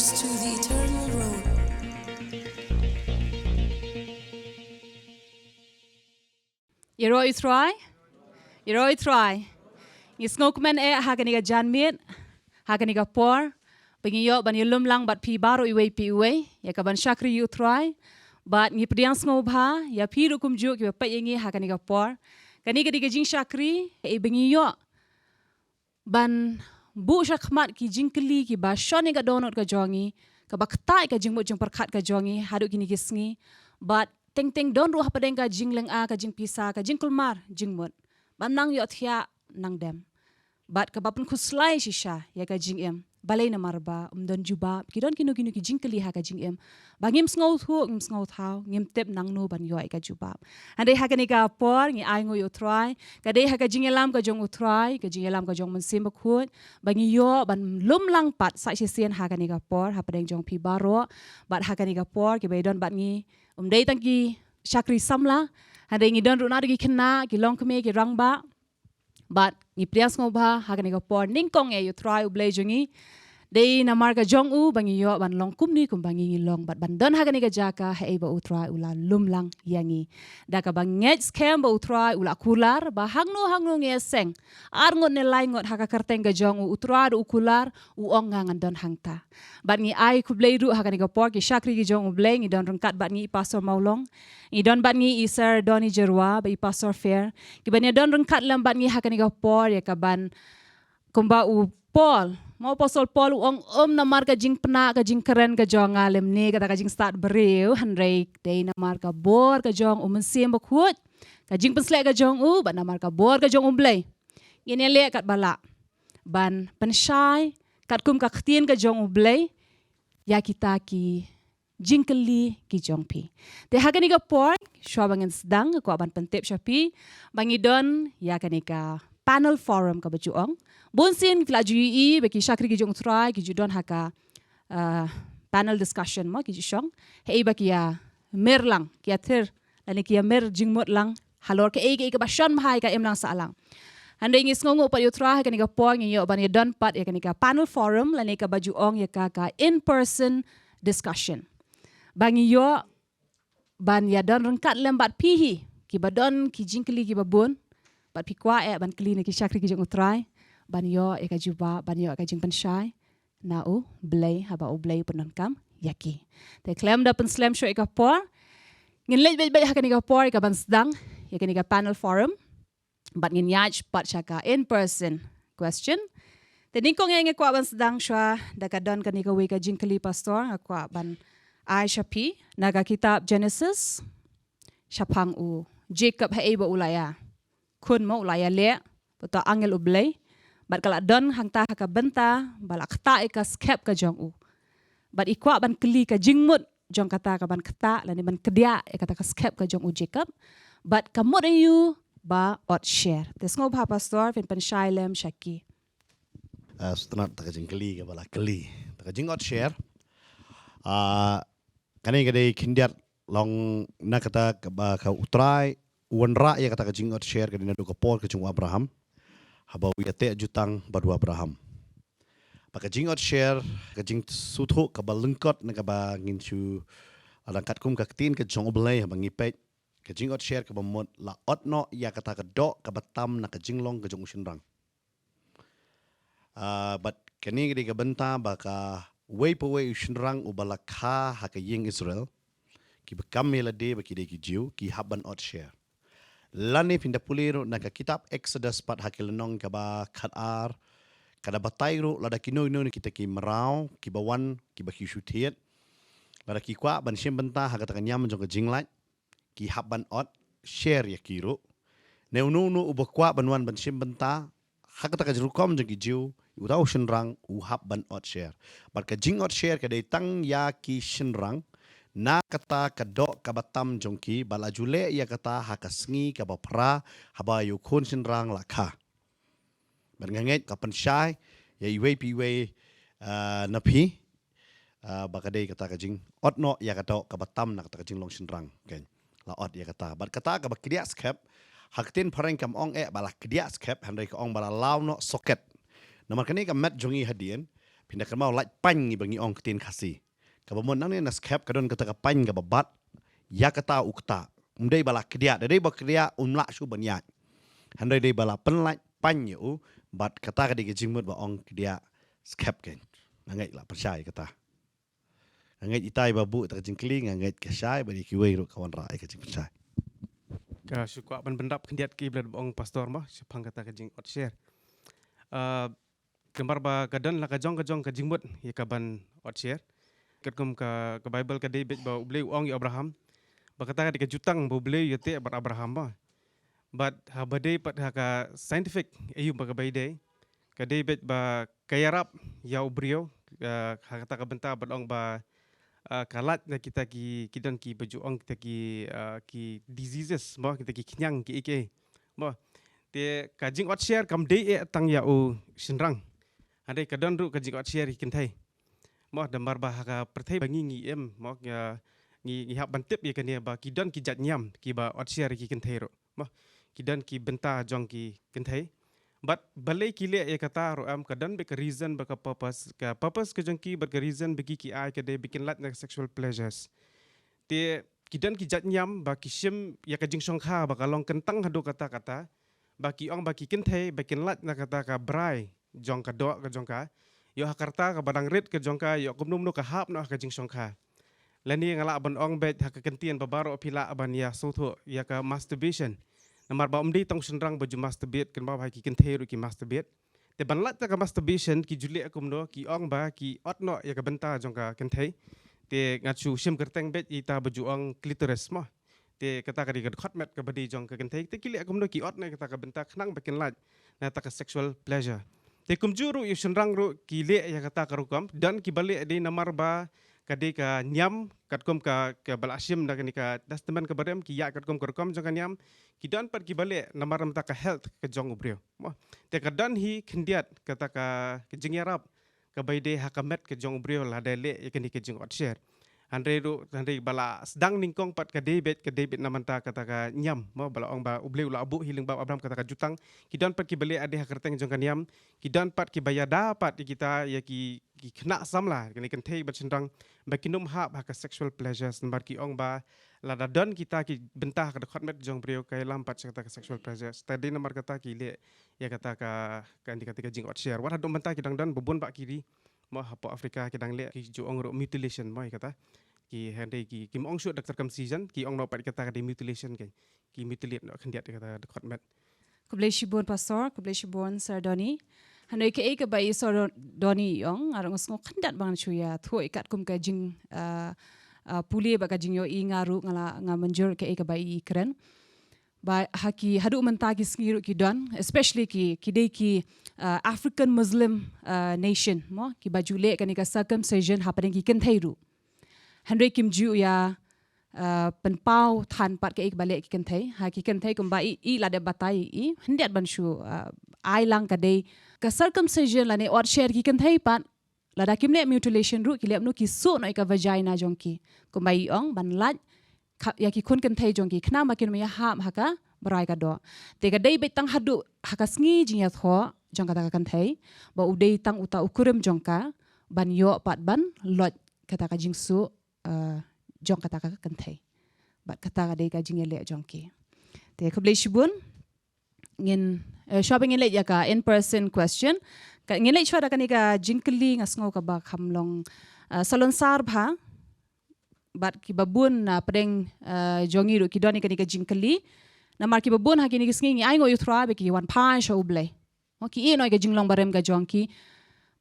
close to the eternal road. Yeroi try. Ngokman haganiga janmit, haganiga por, pengiyo ban yulum lang bat pi baro iwe pi iwe, ya kaban shakri you try, bat ngi pediang ngobha, ya pi rukum juk ya pa yengi haganiga por, kaniga diga jing shakri, bengiyo ban bu shakmat ki jingkeli ki ba shoni ga donot ga jongi, ka baktai ka jingmut jing perkat ga jongi, hadu kini gisngi, bat teng don ruh padeng ka jingleng a ka jing pisa ka jing kulmar jingmut. Ban nang yo thia nang dem. Bat ka bapun kuslai shisha ya ka jing em. Balai na marba don juba ki don kinu ki jingkeli ha ka jing em. Bangim sngout hu ngim sngout hau ngim tep nang no ban yo ka juba. Ande ha ka ni ka por ngi ai ngo yo try. Ka dei ha ka jing elam ka jong utry ka jing elam ka jong mensim bakut. Bangi yo ban lum lang pat sa sien ha ka ni ka por ha padeng jong pi baro. Bat ha ka ni ka por ki be don bat ngi dei tangki shakri samla hande ngi don runa gi kena ki long keme ki rangba but ngi prias ngobha hagani go por ningkong e you try ublay jungi dei na marga jong u bangi yo ban long kumni kum bangi ngi long but ban don hagani ga jaka he ba utry ula lumlang yangi daka banget scam ba utry ula kular ba hangno nge seng arngot ne laingot haka karteng ga jong u utry ukular u ongangan don hangta bat ngi ai kublay ru hagani ga por ki shakri gi jong ublay ngi don rangkat bat ngi pastor maulong ngi don bat ngi isar doni jerwa ba pastor fair ki ban don rangkat lam bat ngi hagani ga por ya kaban kumba u Paul mau Apostle Paul uang na marka jing pena ka jing keren ka jong ngalem ne kata ka jing start bereu handrei dei na marka bor ka jong mensim bakut ka jing pensle ka jong ban na marka bor ka jong umblay ngene le kat bala ban pensyai kat kum ka ktien ka jong umblay ya kita ki jingkeli ki jong pi te hagani ka por shwabangen sedang ko ban pentep syapi bangidon ya kanika panel forum ka bajuong bonsin kila jui beki shakri ki jong try ki judon haka panel discussion mo ki jishong hei baki ya merlang ki athir lani ki mer jingmot lang halor ke ke basyon mahai ka emlang salang hande ngis ngongo pa yutra ka ni ka po ngi yo ban ya don pat ya ka ni ka panel forum lani ka bajuong ya ka in person discussion bangi yo ban ya don rengkat lembat pihi ki badon ki jingkeli ki babon bat pikwa ban kli ni ki shakri ki jong utrai ban yo ka juba ban yo ka jing pensyai na u blay haba u blay penon kam yaki te klem da pen slam show ka por ngin lej bej ha ka ni ka por ka ban sedang ya ka ni ka panel forum bat ngin yaj pat shaka in person question te ningkong nge kwa ban sedang shwa da ka don ka ni ka we ka jingkeli pastor akwa ban Aisha P naga kitab Genesis syapang u Jacob ha eba ulaya kun mo ulaya le puto angel ublay bat kala don hangta ka benta balak ta ka skep ka jong u bat ikwa ban kli ka jingmut jong kata ka ban kata lani ban kedia kata ka skep ka jong u Jacob bat kamot you ba ot share tes ngob ha pastor fen pen shailem shaki setelah tak jingkeli ka bala keli tak jingot share kani kadai kindiat long na kata ka utrai wanra ya kata ka jingot share ka dinadu ka por ka jung Abraham haba wiate jutang badu Abraham paka jingot share ka jing suthu ka balengkot na ka ba nginchu alangkat kum ka tin ka jong oblay haba ngipet ka jingot share ka bamot la otno ya kata ka do ka batam na ka jinglong ka jong usinrang but kani ka benta baka way po way usinrang ubalakha haka ying Israel ki bekam melade baki de ki jiu ki haban ot share lani pinda puliro na ka kitab Exodus pat hakilenong ka ba khatar kada batayro lada kino no kita ki merau ki bawan ki ba hisutiet lada ki kwa ban shem benta haka ta nyam jong ka jinglat ki haban ot share ya kiro neunu ubakwa banwan ban shem benta haka ta ka jukom jong ki jiu utau shenrang uhap ban ot share bat ka jing ot share ka dei tang ya ki shenrang na kata kadok kabatam jongki bala jule ya kata hakasngi kabapra haba yukun shenrang lakha bernganget kapan syai ya iwe piwe napi bakadei kata kajing otno ya kata kabatam na kata kajing long shenrang ken la ot ya kata bat kata ka bakdia skep haktin pareng kam ong bala kedia skep handai ka ong bala law no socket nomor kani ka mat jongi hadien pindah ke mau laj pan ngi bangi ong ketin kasih. Kabamon nang ni nas cap kadon kata ka pan ka babat ya kata ukta. Umdai bala kedia, dari ba kedia umla su banyak. Handai dei bala penlaj pan yu bat kata ka di jingmut ba ong kedia skap ken. Nangai lah percaya kata. Nangai itai babu tak jingkling nangai kesai bagi kiwei ru kawan rai ka jing percaya. Ka syukwa ban bendap kendiat ki blad bong pastor mah sepang kata ka jing ot share. Kembar ba kadan la ka jong ka jingmut ya ka ban ot share. Ketkum ka Bible ka David ba ubleu ong ya Abraham. Ba kata ka jutang ba ubleu ya te ba Abraham ba. But ha badai pat ha ka scientific ayu ba ka baide. Ka David ba kayarap ya ubrio ha kata ka benta ba ong ba kalat na kita kidan ki baju ong kita ki diseases ba kita ki kenyang ki ike. Ba te ka jing ot share kam dei tang ya u sinrang. Ade ka don ru ka jing ot share ki kentai. Mo dambar bah ka perthai bangi ngi em mo ngi hab bantip ya kan ya ba kidan ki jat nyam ki ba ot share ki kentai ro mo kidan ki benta jong ki kentai but balai ki le ya kata ro am kadan be ka reason ba ka purpose ka jong ki ba ka reason bagi ki ai ka de bikin lat na sexual pleasures te kidan ki jat nyam ba ki shim ya ka jing song kha ba ka long kentang hado kata ba ki ong ba ki kentai bikin lat na kata ka brai jong ka do ka jong ka yo hakarta ka badang rit ke jongka yo kumnum no ka hap no ka jing songka lani ngala ban ong bet ha ka kentian babaro pila ban ya sotho ya ka masturbation namar ba umdi tong senrang baju masturbate kan ba ki kenteru ki masturbate te ban lat ka masturbation ki juli akumno ki ong ba ki otno ya ka benta jongka kentei te ngachu sim kerteng bet ita baju ong clitoris mo te kata ka di khotmet ka badi jong ka kentei te kili akumno ki otno kata ka benta khnang bekin lat na ta ka sexual pleasure. Te kumjuru yu senrang ru ki le ya kata karukam dan ki balik di namar ba kade ka nyam katkom ka balasim da ka testament ka barem ki ya katkom karukam jong nyam ki dan pat ki balik namar mta ka health ka jong ubrio te ka dan hi khendiat kata ka jingyarap ka baide hakamet ka jong ubrio la de le ya kani ka jing ot share handre bala sedang ningkong pat ka David namanta kata ka nyam mo bala ong ba ubleu la abu hiling ba Abraham kata ka jutang kidan pat ki beli ade hakerteng jong kan nyam kidan pat ki bayada pat kita ya ki kena samla kini kentei bat sendang ba kinum hab ha ka sexual pleasures nambar ki ong ba la dan kita ki bentah ka khotmet jong brio kai lampat kata ka sexual pleasures tadi nambar kata ki le ya kata ka kata ka jing ot share war hadom bentah kidang dan bubun ba kiri mo hapo Afrika kidang le ki jo ong ro mutilation mo kata ki hande ki mong shoot doktor kam season ki ong no pat kata di mutilation ki mutilate no khendiat kata khotmet Kubleshibon pastor, kubleshibon Sir Doni. Hanoi ke eke bai Sir Doni yong arang usngo khendat bang chuya tho ikat kum ka jing puli ba ka jing yo i ngaru nga menjur ke eke bai kren. Ba haki hadu menta ki sngiru ki don especially ki dei ki African Muslim nation mo ki bajule kan ka circumcision happening ki kenthairu. Henry Kim Ju ya penpau than pat ke ik balik ki kenthai ha ki kenthai kum ba i la de batai i hendiat ban shu ai lang ka dei ka circumcision la ne or share ki kenthai pat la da kim le mutilation ru ki le no ki so no ka vagina jong ki kum bai ong ban lat ya ki kun kenthai jong ki khna ma kin ya ha ka brai ka do te ka dei bet tang hadu ha ka sngi jing ya tho jong ka ta kenthai ba u dei tang uta ukurim jong ka ban yo pat ban lot kata ka jing su jong kata ka kenthai bat kata ka dei ka jing le jong ki te khublei shibun ngin shopping ngin le ya ka in person question ka ngin le chwa ka ni ka jingkli ngasngo ka ba khamlong salon sar bha bat ki babun na pedeng jongi ru ki doni ka ni ka jingkli na mar ki babun ha ki ni kisngi ai ngo yuthra be ki wan pa sho blai o ki e noi ka jinglong barem ka jong ki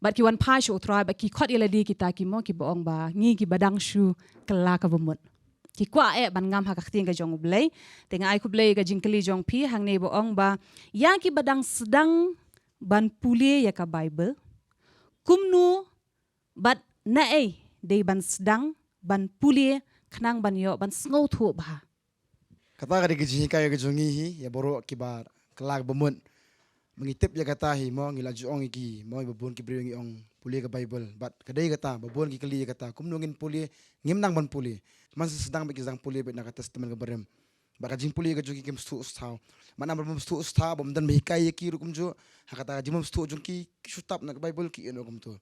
bat ki wan pa sho thra ba ki khot yela di kita ki mo ki boong ba ngi ki badang shu kala ka bumut ki kwa e ban ngam ha ka khting ka jong blai tenga ai ku blai ka jingkli jong pi hang ne boong ba ya ki badang sedang ban puli ya ka Bible kumnu bat na e de ban sedang ban puli khnang ban yo ban sngo thu ba kata ka di kijing ka ya jongi hi ya boro ki bar kelag bumut mengitip ya kata hi mo ngila juong iki mo babon ki bringi ong puli ka Bible but kadai kata babon ki kali kata kumnungin puli ngim nang ban puli man sedang bagi sedang puli bet na kata testament ka barem baka jing puli ka juki kim stu ustaw mana bam stu ustaw bam dan mehikai ki rukum jo hakata jimum stu jungki shutap na Bible ki eno kum to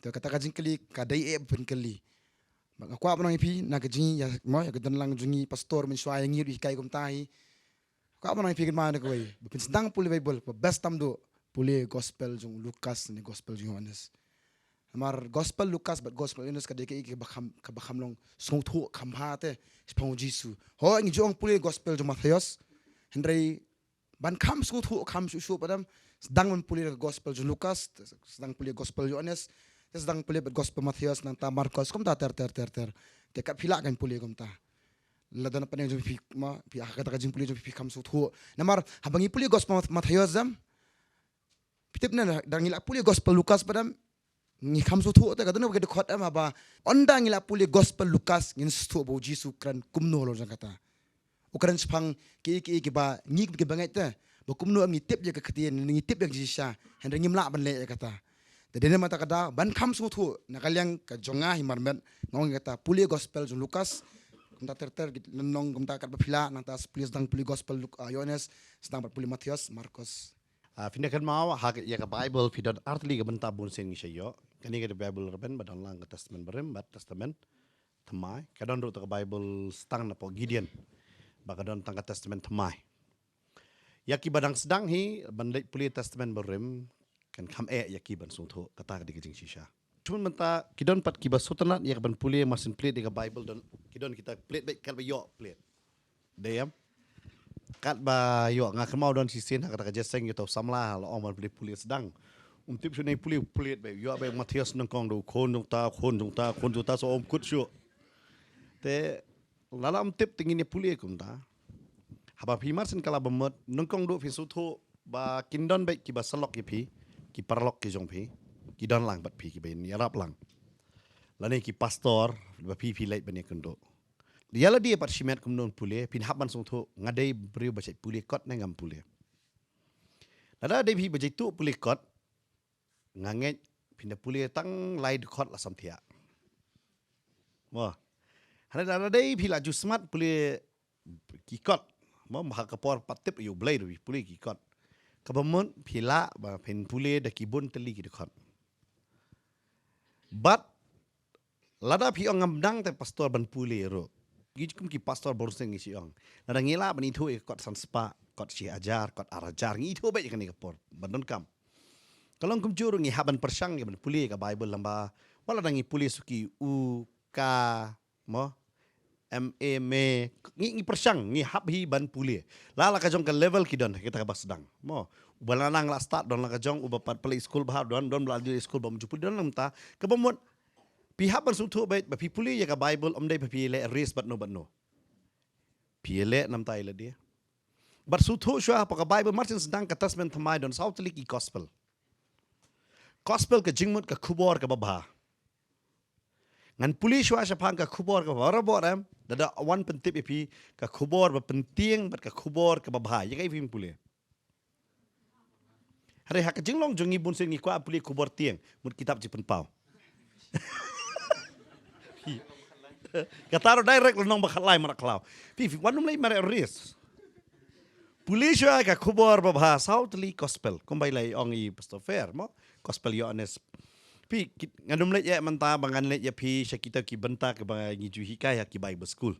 Tu kata kajing keli kadai ben keli. Mak aku apa nang ipi na kajing ya mo ya kedan lang jungi pastor men suai ngir ikai kum tahi. Aku apa nang ipi kan mana koi. Ben sedang puli Bible, best tam do puli gospel jung Lukas ni gospel jung Yohanes. Amar gospel Lukas but gospel Yohanes kadai ke bakam long song thu kam ha te spong Jisu. Ho ngi jong puli gospel jung Matius. Hendrai ban kam song thu kam su padam sedang men puli gospel jung Lukas, sedang puli gospel Yohanes. Sedang puli gospel Matius nang ta Markus kom ta ter te kat pila kan puli kom ta ladan apa yang jumpi ma pi kata kajing puli jumpi kam su thu namar habangi puli gospel Matius jam pitip na dangila puli gospel Lukas padam ngi kam su thu te kadon ke khot am ba onda ngila puli gospel Lukas ngin stu bo Jisu kran kumno lo jang kata ukran spang ki ba ngi ke bangai te bo kumno ngi tip je ke ketien ngi tip yang jisha hen ngimla ban le kata. Jadi dia mata kata ban kam sutu nakaliang ka jonga himarmet ngong kata puli gospel jung Lukas kumta ter nong kumta kat bapila nang tas puli sedang puli gospel Yohanes sedang puli Matius Markus. Finda kan mau hak ya ka Bible pidot artli ka benta bun sen ngi sayo. Kani ka Bible reben badan lang ka testament berem bat testament thamai kadon ru ka Bible stang na po Gideon bakadon tang ka testament thamai. Yaki badang sedang hi bandai puli testament berem kan kam yaki ban sung tho kata di kajing shisha cuma menta kidon pat kiba sotanat ya ban puli masin plate di Bible don kidon kita plate baik kal yo plate deyam kat ba yo ngak mau don sisin kata jeseng yo tau samla lo on puli sedang tip sunai puli plate baik yo baik Matius nangkong do kon jong ta so kut syu te lalam tip tingin puli kum ta haba phimar sin kala bamot nangkong do fi su tho ba kindon baik kiba salok ki ki parlok ki jong phi ki don lang bat phi ki ben yarap lang lani ki pastor ba phi lait ban kendo diala dia pat simet kum non pule pin haban song tho ngadai briu ba chai pule kot nangam pule lada dei phi ba chai tu pule kot nganget pin pule tang lai de kot la samthia wa hada dei phi la ju smart pule ki kot mo ma ka por patip yu blai ru pule ki kot kabamon pila ba pen pule da kibun teli ki dekat. But lada pi ong dang te pastor ban pule ro. Gikum ki pastor borseng isi ong. Lada ngila ban itu kot sanspa, kot si ajar, kot arajar ngi itu baik kan ni kapor. Bandon kam. Kalau kum juru ngi haban persang ngi ban pule ka Bible lamba. Wala dangi pule suki u ka mo me ngi persang ngi habhi ban puli la ka jong ka level kidon kita ka basdang mo balanang la start don la ka jong uba pat play school bah don belajar school bam jupu don lamta ka bamot pihak ban sutu bait ba pi puli ya ka Bible dai pi le race but no pi le nam tai le dia but sutu shwa pa ka Bible martin sedang ka testament thamai don sautli ki gospel ka jingmut ka khubor ka babha ngan puli shwa shapang ka khubor ka barabor am dada wan pentip ipi ka khubor ba penting bat ka khubor ka babha ya kai pim puli hari hak jinglong jongi bun sen ngi kwa puli khubor tieng mut kitab ji penpau kataro direct nong ba khalai mar klau pi wanum lai mar ris puli shwa ka khubor babha sautli gospel kombai lai ongi pastor fair mo gospel Yohanes pi ngadum le ya manta bangan le ya pi kita ki benta ke ba ngi ju hikai ki Bible school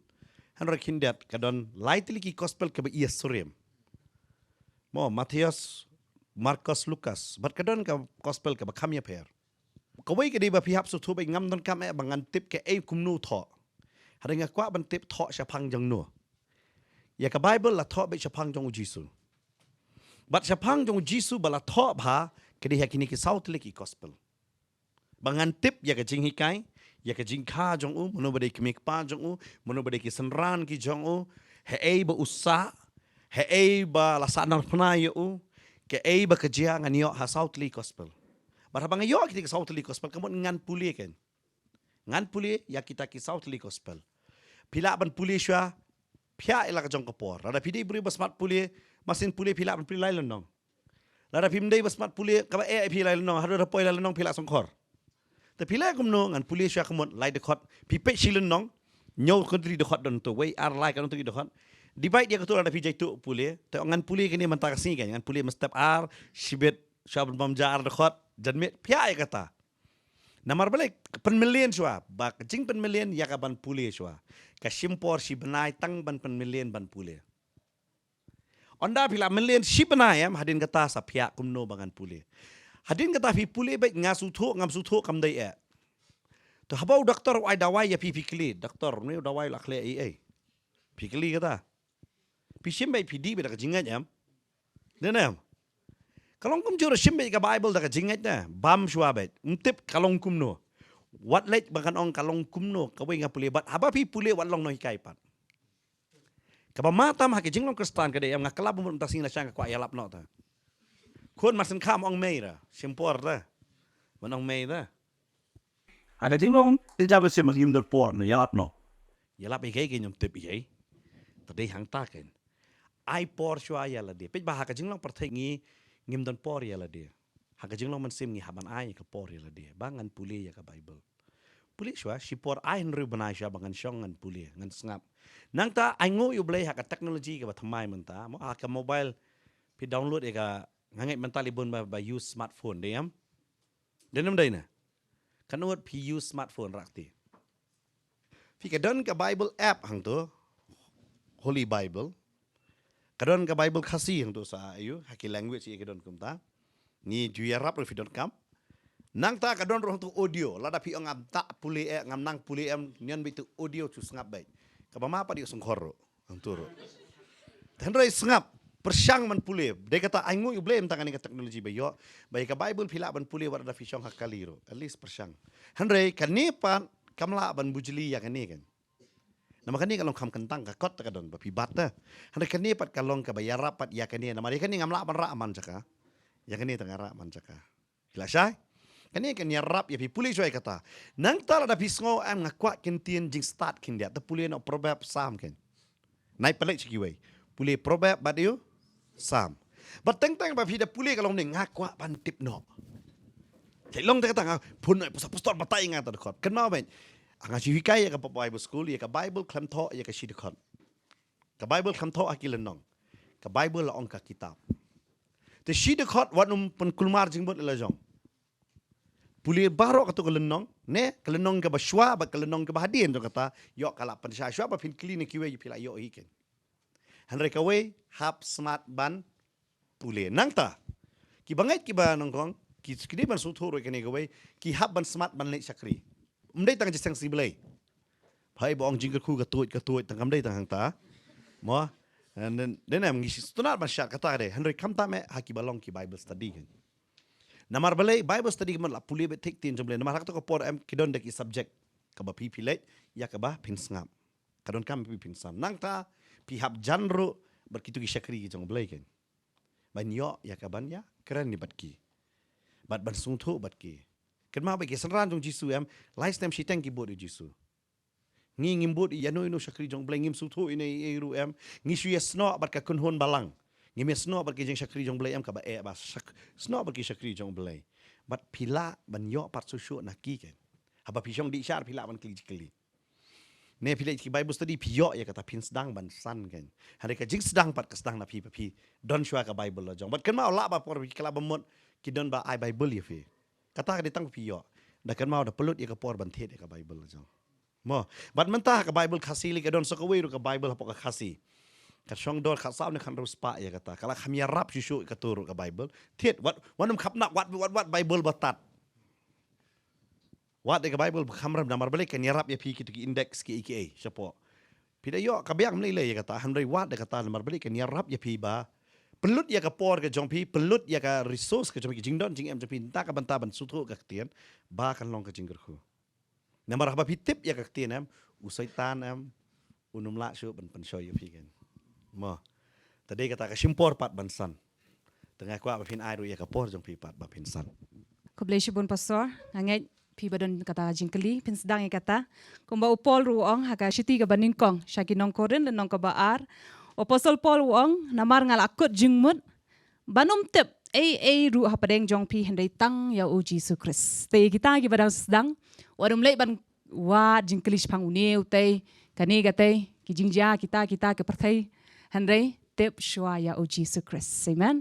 han rakin dat kadon lightly ki gospel ke ba Yesurem mo Matius Markus Lukas bat kadon ka gospel ke ba khamya per ko wei ke di ba pi hap su thu ba ngam don kam e bangan tip ke e kumnu tho haringa kwa ban tip tho shapang jong nu ya ka Bible la tho ba shapang jong Jisu bat shapang jong Jisu bala tho bha ke di hakini ki sautli ki gospel bangan tip ya ka jing hikai ya ka jing kha jong u mono bade ki mek pa jong u mono bade ki sanran ki jong u he ba usa he ba la sanar pna u ke ba ka jia ngan yo ha sautli gospel barabang yo ki sautli gospel kamon ngan puli ken ngan puli ya kita ki sautli gospel pila ban puli shwa phya ela ka jong ka por ada pidi bri basmat puli masin puli pila ban pili lailon nong lada pimdei basmat puli ka ba pila lailon nong hadu rapoi lailon nong pila songkhorแต่พี่แรกผมน้องอันผู้เลี้ยงขมวดไล่เด็กขอดพี่เป็ดชิลน้องโยกคนที่เด็กขอดโดนตัวไว้อาร์ไล่กันตัวเด็กขอดดีไปเดียวก็ตัวadaพี่ใจตัวผู้เลี้ยแต่งานผู้เลี้ยกันนี่มันตากสิ่งกันงานผู้เลี้ยมันสเต็ปอาร์ชีวิตชาวบ้านบำจาร์เด็กขอดจันเม็ดพี่ไอ้กตา Namar balik penmilian shua, bak jing penmilian ya ka ban pule shua. Ka shimpor si benai tang ban penmilian ban pule. Onda pila million si benai hadin kata sa pihak kumno bangan pule. Hadin kata pi pule baik ngam sutho kam dai e. To habau doktor ai dawai ya pi pikli, doktor ni dawai la khle ai. Pikli kata. Pi simbai pi di beda ka jingat yam. Denam. Kalong kum jura simbai ka Bible da ka jingat na, bam shua bet. Untip kalong kum no. Wat let bakan ong kalong kum no, kawai nga pule bat. Haba pi pule wat long no hikai pat. Kaba matam haki jinglong Kristan ka de yam nga kalab mo tasing la siya ka kwa yalap no ta. Kun masin kam ong meira, simpor da. Manong meira. Ada tingong tidak bisa magim derpor no yalap no. Yalap ikay kinyong tip ikay. Tadi hang taken. Ai por shua yala dia. Pej bah haka jinglong pertek ngi ngim don por yala dia. Haka jinglong mansim ngi haban ai ka por yala dia. Bangan puli ya ka Bible. Puli shua si por ai nru banai shua bangan shongan puli ngan sngap. Nang ta ai ngo yu blay haka teknologi ka bathamai menta. Mo haka mobile pi download ya ka ngangai mentali bun ba use smartphone diam. Denam day na. Kanut pi use smartphone rakti. Fika don ka Bible app hang tu. Holy Bible. Kadon ka Bible kasi hang tu sa ayu haki language ye kadon kumta. Ni juya rap ri fidon kam. Nang ta kadon roh tu audio lada pi ngam ta puli ngam nang puli nyan bitu audio tu sngap bai. Ka ba ma pa di sungkhor hang tu ro. Dan rai sngap persyang man puli. Dia kata aingu you blame tangan ka teknologi bayo. Bai ka Bible pila ban puli war da fi syong hakali ro. At least persyang. Hanrei kanipan kamla ban bujli ya kani kan. Nama kani kalong kam kentang ka kot ka don bapi bata. Hanrei kani pat kalong ka bayar rapat ya kani nama dia kani ngamla ban ra man jaka. Ya kani tengah ra man jaka. Hila syai. Kani kan ya rap ya pi puli syai kata. Nang tala da pisngo am ngakwa kentien jing start kin dia. Ta puli no proverb sam kan. Nai pelek sikiwai. Puli proverb bat you sam. But teng-teng ba pida puli kalong ni ngakwa ban tip no. Cai long ta kata pun pastor batai ngata dekot. Kenal ben. Anga si hikai ya ka Bible school ya ka Bible klam tho ya ka si dekot. Ka Bible klam tho akil nong. Ka Bible la ong ka kitab. Te si dekot wat num pen kulmar jingbot la jong. Puli baro ka to kelenong ne kelenong ka baswa ba kelenong ka bahadien to kata yo kala pen sywa ba pin klinik kiwe yu pila yo hiken. Hanrei kawe hap smart ban pule nang ta ki bangai ki ba nongkong ki skidi ban suthoro kene kawe ki hap ban smart ban le sakri umdai tang jisang siblei phai bong jing ku ka tuit tang amdai tang hang ta mo and then am ngi stunat ban syak kata de Hanrei kam ta me haki balong ki Bible study kan namar balai Bible study man la pule be tik tin jomble namar hak to ko por am kidon de ki subject ka ba pi pilet ya ka ba pin ngam kadon kam pi pin sam nang ta pihak janro berkitu ki syakri ki jong blai kan ban yo ya ka ban ya keren ni batki bat ban sung tho batki ken ma ba ki sanran jong jisu am last time shitang ki bod jisu ngi ngim bod ya no syakri jong blai ngim sung tho ine ru am ngi su ya sno bat ka kun hon balang ngim ya sno bat ki jeng syakri jong blai am ka ba ba sno bat ki syakri jong blai bat pila ban yo pat su shu naki kan haba pishong di syar pila ban kli ne pilih ki Bible study piyo ya kata pin sedang ban san kan. Hari ka jing sedang pat ka sedang na pi don shua ka Bible lo jong. But kan mau la ba por ki kala bamot ki don ba ai Bible ya fi. Kata ka ditang piyo. Da kan mau da pelut ya ka por ban thet ya ka Bible lo jong. Mo, but mentah ka Bible khasi li ka don so ka we ru ka Bible hapo ka khasi. Ka shong dor kha saw ne kan ru spa ya kata. Kala khamia rap shu ka turu ka Bible. Thet wat wanum khap nak wat Bible batat. Wat de Bible khamram namar balik kan yarap ya pi ki index ki EKA siapa. Pida yo kabiang menilai ya kata Hanrei wat de kata namar balik kan yarap ya pi ba. Pelut ya ka por ke jong pi pelut ya ka resource ke jong pi jingdon jing em pi ta ka bantaban suthu ka tian ba kan long ka jinggerku. Namar haba pi tip ya ka tian am usai tan am unum la shu ban shoy ya pi kan. Mo. Tadi kata ka simpor pat bansan. Tengah kwa ba pin ai ru ya ka por jong pi pat ba pin san. Ko blesy bun pastor ngangai pi badon kata jingkeli pin sedang kata kumba upol ruong haka shiti ka banin kong shakinong koren lenong ka baar Apostle Paul ruong namar ngal akut jingmut banom tep ru hapadeng jong pi hendai tang ya u Jesus Christ te kita ki badang sedang warum lei ban wa jingkeli pang uneu te kani gate ki jingja kita ke perthai hendai tep shwa ya u Jesus Christ amen.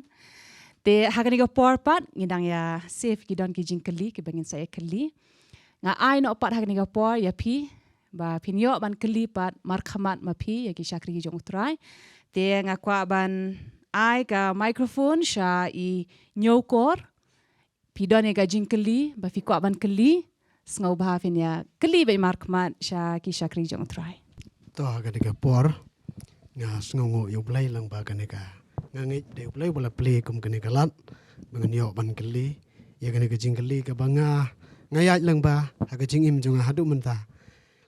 Te hakani ka porpat ngidang ya safe ki don ki jingkeli ki bangin saya keli nga ai no pat hak ni ga por ya pi ba pinyo ban kelipat markhamat ma pi ya ki syakri jong utrai te nga kwa ban ai ka microphone sha I nyokor pidon ga jingkeli ba fi kwa ban keli sngau ba fin ya keli ba markhamat sha ki syakri jong utrai to ga de ga por nga sngongo yo blai lang ba ga ne ga nga ngi de blai bola play kum ga ne ga lat bangan yo ban keli ya ga ne ga jingkeli ga banga ngayat lang ba ha ga jing im jong hadu menta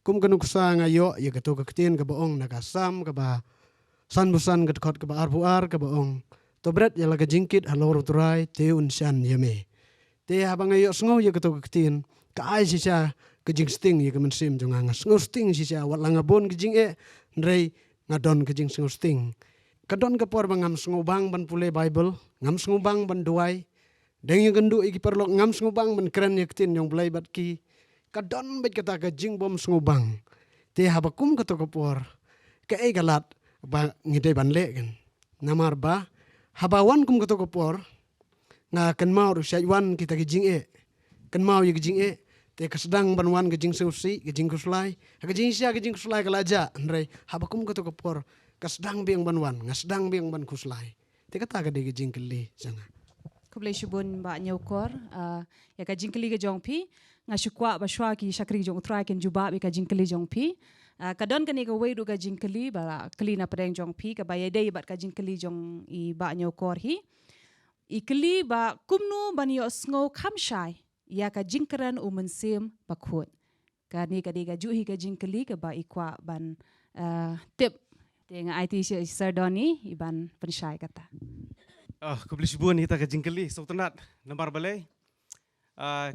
kum kanuk sa ngayo ya ga to ga ktien ga baong na ga sam ga ba san busan ga khot ga ba ar ga baong to bret ya la ga jingkit halor utrai te un shan yame te ha ba ngayo sngo ya ga to ga ktien ka ai si cha ga jing sting ya ga man sim jong nga sngo sting si cha wat lang bon ga jing ndrei ngadon ga jing sngo sting kadon ga por bangam sngo bang ban pule bible ngam sngo bang ban duai deng yang gendu iki perlok ngam sngo bang ban keren ya ktin yang blai bat ki kadon bet kata ga jing bom sngo bang te ha ba kum ka to ga por ka e galat ba ngide ban le kan namar ba habawan kum ka to ga por nga kan mau ru syai wan kita ga jing kan mau ya ga jing te ka sedang ban wan ga jing susi ga jing kuslai ga jing sia ga jing kuslai ga laja ndrei ha ba kum ka to ga por ka sedang biang ban wan nga sedang biang ban kuslai te kata ga de ga jing keli janga kublai shubun ba nyokor ya ka jingkeli ga jong pi nga shukwa ba shwa ki syakri jong utrai ken juba bi ka jingkeli jong pi kadon kan ga weidu ga jingkeli ba keli na padeng jong pi ka ba yedei bat ka jingkeli jong I ba nyokor hi I keli ba kumnu ban yo sngo khamshai ya ka jingkran u mensim ba khut ka ni ka de ga juhi ga jingkeli ka ba ikwa ban tip dengan IT Sardoni iban pensyai kata. Kubli shibun hita ka jingkeli so tenat nambar balai.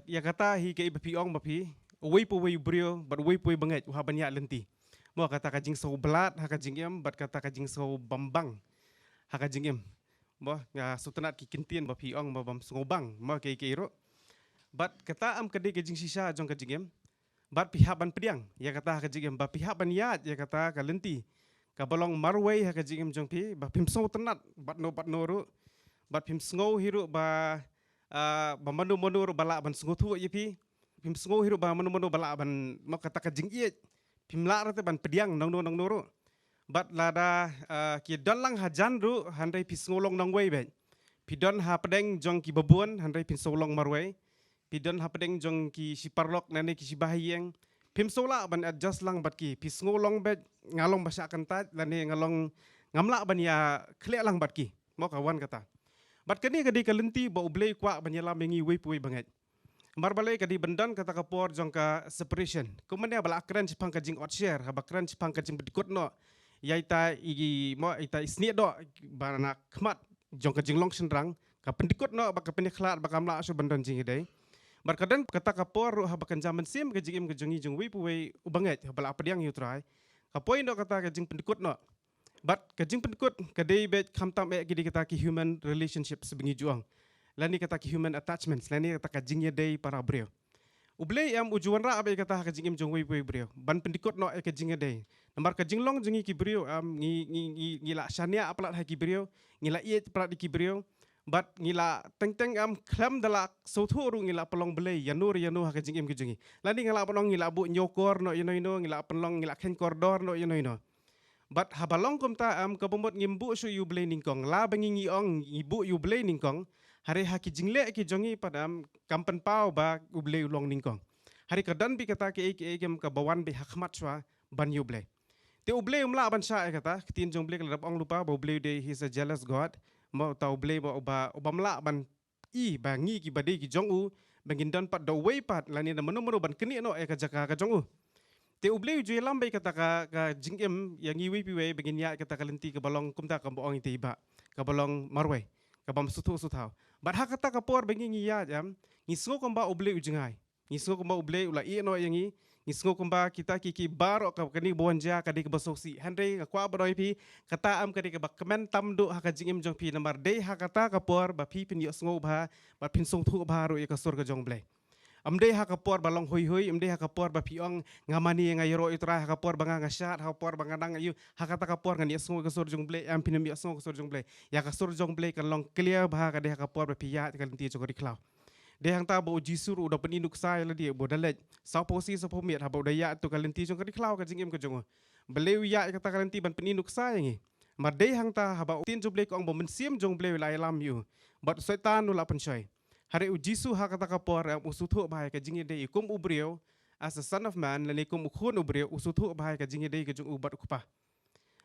Ya kata hi ke ibapi ong bapi uwi po wi brio but uwi po banget uha banyak lenti. Mo kata ka jing so belat ha ka jingem but kata ka jing so bambang ha ka jingem. Mo ya so tenat ki kintian bapi ong babam sngobang mo ke iro. But kata am kede ke jing sisa jong ka jingem. But pihak ban pediang ya kata ha ka jingem ba pihak ban yat ya kata ka lenti. Kabalong marway ha ka jingem jong pi ba pim so tenat bat no ru bat pim sngo hiru ba manu ru bala ban sngo thu yipi pim sngo hiru ba manu bala ban mo kata ka jing ie pim la rate ban pediang nang no ru bat lada ki don lang hajan ru handai pi sngo long nang wei be pi don ha pedeng jong ki babuan handai pin so long marway pi don ha pedeng jong ki siparlok nane ki sibahieng pim sola ban adjust lang bat ki pi sngo long be ngalong basa kantat lani ngalong ngamla ban ya khle lang bat ki mo kawan kata bat kani kadi kalenti ba ublei kwa banyala mengi wei pui banget marbalai kadi bendan kata kapor jong ka separation kumane bala akran cipang kajing outshare habakran cipang kajing bedikut no yaita igi mo ita isni do bana khmat jong kajing long senrang ka pendikut no ba ka peniklat ba kamla so bendan jing idai barkadan kata kapor habakan zaman sim kajing im kajongi jong wei pui ubanget bala apadiang yutrai kapoi no kata kajing pendikut no but kajing pendikut kadai bet khamtam gidi kata ki human relationship sebengi juang lani kata ki human attachments lani kata kajing ye dei para brio ublei am ujuan ra abai kata kajing im jong wei brio ban pendikut no kajing ye dei nambar kajing long jongi ki brio am ngi la shania aplat ha ki brio ngila ie plat ki brio but ngila teng am klam dala sothu ru ngila pelong belei yanur ha kajing im kajungi lani ngila pelong ngila bu nyokor no ngila pelong ngila ken kordor no but habalong kumta am kabomot ngimbu su yu blei ningkong la bangingi ong ibu yu blei ningkong hari haki jingle ki jongi padam kampen pau ba ublei ulong ningkong hari kadan bi kata ke kem ka bawan bi hakmat swa ban yu blei te ublei umla ban sha kata tin jong blei kelap ong lupa ba ublei de he's a jealous god mo tau blei ba mla ban I ba ngi ki bade ki jong u bangin dan pat do wei pat lani na mano ban keni no ka jaka ka jong u te ublei ju lambai kata ka jingem yang iwi piwe begin ya kata kalenti ke balong kumta ka boong ite iba ka balong marwai ka bam sutu sutau bat ha kata ka por begin ya jam ngisngo komba ublei ujengai ngisngo komba ublei ula I no yangi ngisngo komba kita ki baro ka kani bonja ka di ke basosi handai ka kwa baroi pi kata am ka di ke bak kemen tamdu ha ka jingem jong pi namar dei ha kata ka por ba pi pin yo sngo ba ba pin song thu ba ro ka sur ka jong blei amde ha kapor balong hoi amde ha kapor ba piong ngamani ngayro itra ha kapor banga ngasat ha kapor banga nang ayu ha kata kapor ngani sngo kasur jong ble am pinam sngo kasur jong ble ya kasur jong ble kan long clear ba ka de ha kapor ba piya kan ti jogori klau Dia hang ta bo jisur udah peninduk sai la dia bo dalet. Sa posi sa pomiat ha bo daya tu kalenti jong kadi klau ka jingem ka jong. Beleu ya kata kalenti ban peninduk sai ngi. Mar dei hang ta ha ba tin jo ble ko ang bo mensiam jong ble lai lam yu. Bat setan nu la pensyai. Hari ujisu ha kata kapor ang usuthu bahai ka jingi dei ikum ubriyo as a son of man la nikum ukhun ubriyo usuthu bahai ka jingi dei ka jong ubat kupa.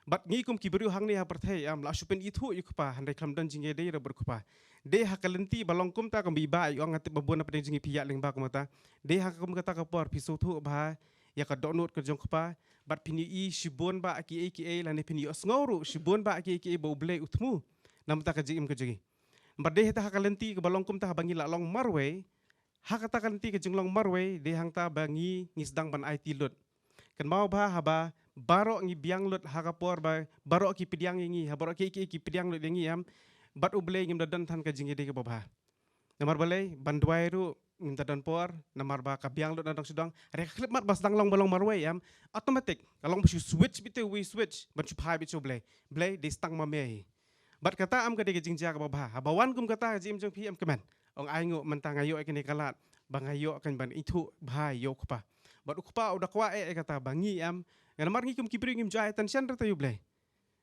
Bat ngi kum kiberiu hang ni ha perthai am la supen ithu yukpa handai klamdan jinge dei ra berkupa. De ha kalenti balong kum ta kam biba ong atip babon apa jingi piya ling ba kumata. De ha kum kata kapor pisuthu ba ya ka donut ka jong kupa. Bat pini I shibon ba aki la ne pini osngoro shibon ba aki bo ble utmu. Nam ta ka jingim ka jingi. Bat de ha kalenti ka balong kum ta bangi la long marwe. Ha kata kalenti ka jinglong marwe de hang ta bangi ngisdang ban IT lut. Kan mau ba haba baro ngi biang lut hakapor ba baro ki pidiang ngi ha baro ki pidiang lut ngi am bat uble ngim dadan tan ka jingi de ka baba namar balai bandwai ru ngim dadan por namar ba ka biang lut nadang sudang re klip mat bas dang long balong marwai am automatic kalong bu switch bitu we switch ban chu phai bitu ble de stang ma me bat kata am ka de jingja ka baba habawan kum kata jim jong pi am keman ong ai ngo mentang ayo kini kalat bangayo kan ban itu bhai yo kpa bat ukpa udah kwa kata bangi am ngana mar ngi kum kibri ngim jai tan shan rata yuble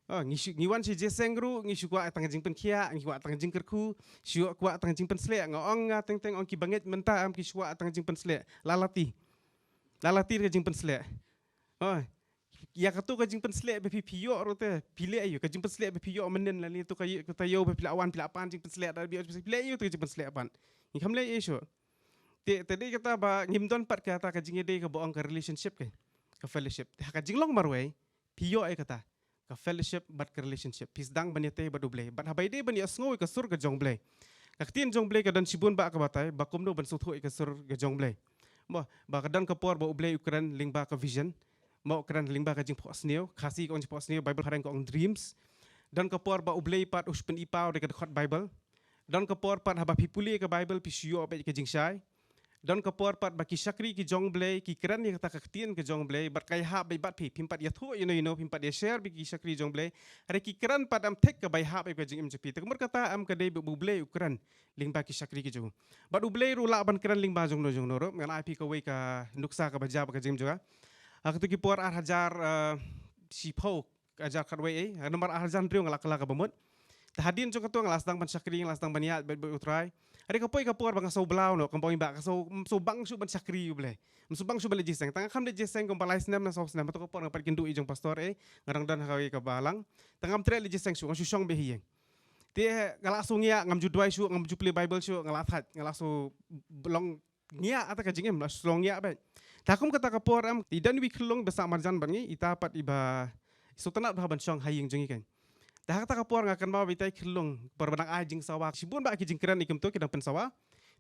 ngi wan si jeseng ru ngi kwa tang jing pen kia ngi kwa tang jing kerku syu kwa tang jing pen sle ngong nga teng ong ki banget menta am ki kwa tang jing pen sle lalati ka jing pen sle ya katu ka jing pen sle be piyo rote pile ayu ka jing pen sle be piyo menen la ni tu ka tayo be pilawan pilapan jing pen sle dar biyo pile ayu tu jing pen sle pan ngi kamle isu tadi kata ba ngimdon pat kata ka jing ede ka boong ka relationship ka fellowship ka jinglong marway piyo ay kata ka fellowship bat ka relationship pisdang banyate baduble bat habay de bani asngoy ka sur ka jongle ka tin jongle ka dan sibun ba ka batay ba kumno ban sutho ka sur ka jongle mo ba ka dan ka por ba uble ukran lingba ka vision mo ukran lingba ka jing posneo khasi ka posneo bible harang ka ong dreams dan ka por ba uble pat uspen ipaw de ka khot bible dan ka por pat haba pipuli ka bible pisyo ba ka jing sai dan kapor pat baki syakri ki jongle ki kran ni kata kaktian ke jongle bat kai ha bai bat pi pimpat ya thu pimpat ya share bi ki syakri jongle are ki kran pat am tek ka bai ha bai ka jing im jepi te kata am ka dei buble ukran ling ba ki syakri ki jong bat uble ru la ban kran ling ba jong no ro ngan IP ka wei ka nuksa ka baja ka jing juga ak tu ki por ar hajar si phau ajar khat wei nomor ar hajar riu ngala kala ka bamut tahadin jong ka tu ngalas dang ban syakri ngalas dang ban ya bai utrai ada kapoi kapor bang so blau no kampong imbak so bang su ban sakri ble so bang su bale jiseng tang kham de jiseng kom palai snam na so snam to kapor ngapar kindu ijong pastor ngarang dan hawi ka balang tangam tre le jiseng su shong be hieng te ngala su ngia ngam judwai su ngam juple bible su ngala that ngala su long ngia ata ka jingem la long ngia be takum kata kapor am tidan wi khlong besa marjan bangi itapat iba so tanat ban shong hayeng jongi kan dah kata kapor ngakan bawa bitai kelung berbenang ajing sawah sibun ba kijing keren ikem tu kidang pensawa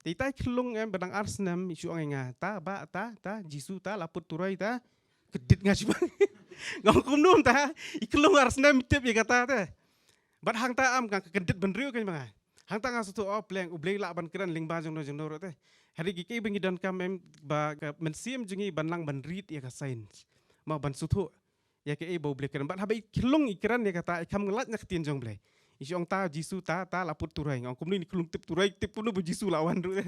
titai kelung em benang arsnam isu angenga ta ba ta jisu ta laput turai ta kedit ngasi bang ngom num ta ikelung arsnam tip ya kata ta bat hang ta am kang kedit benriu kan bang hang ta ngasu tu pleng ublei la ban keren ling ba jong no te hari giki bengi dan kam em ba mensim jengi banlang banrit ya ka sains ma ban sutu ya ke bau ble keren bat habai kelung ikran ya kata ikam ngelat nak tin jong ble isi ong ta jisu ta laput turai ngong kumni ni kelung tip turai tip punu bu jisu lawan ru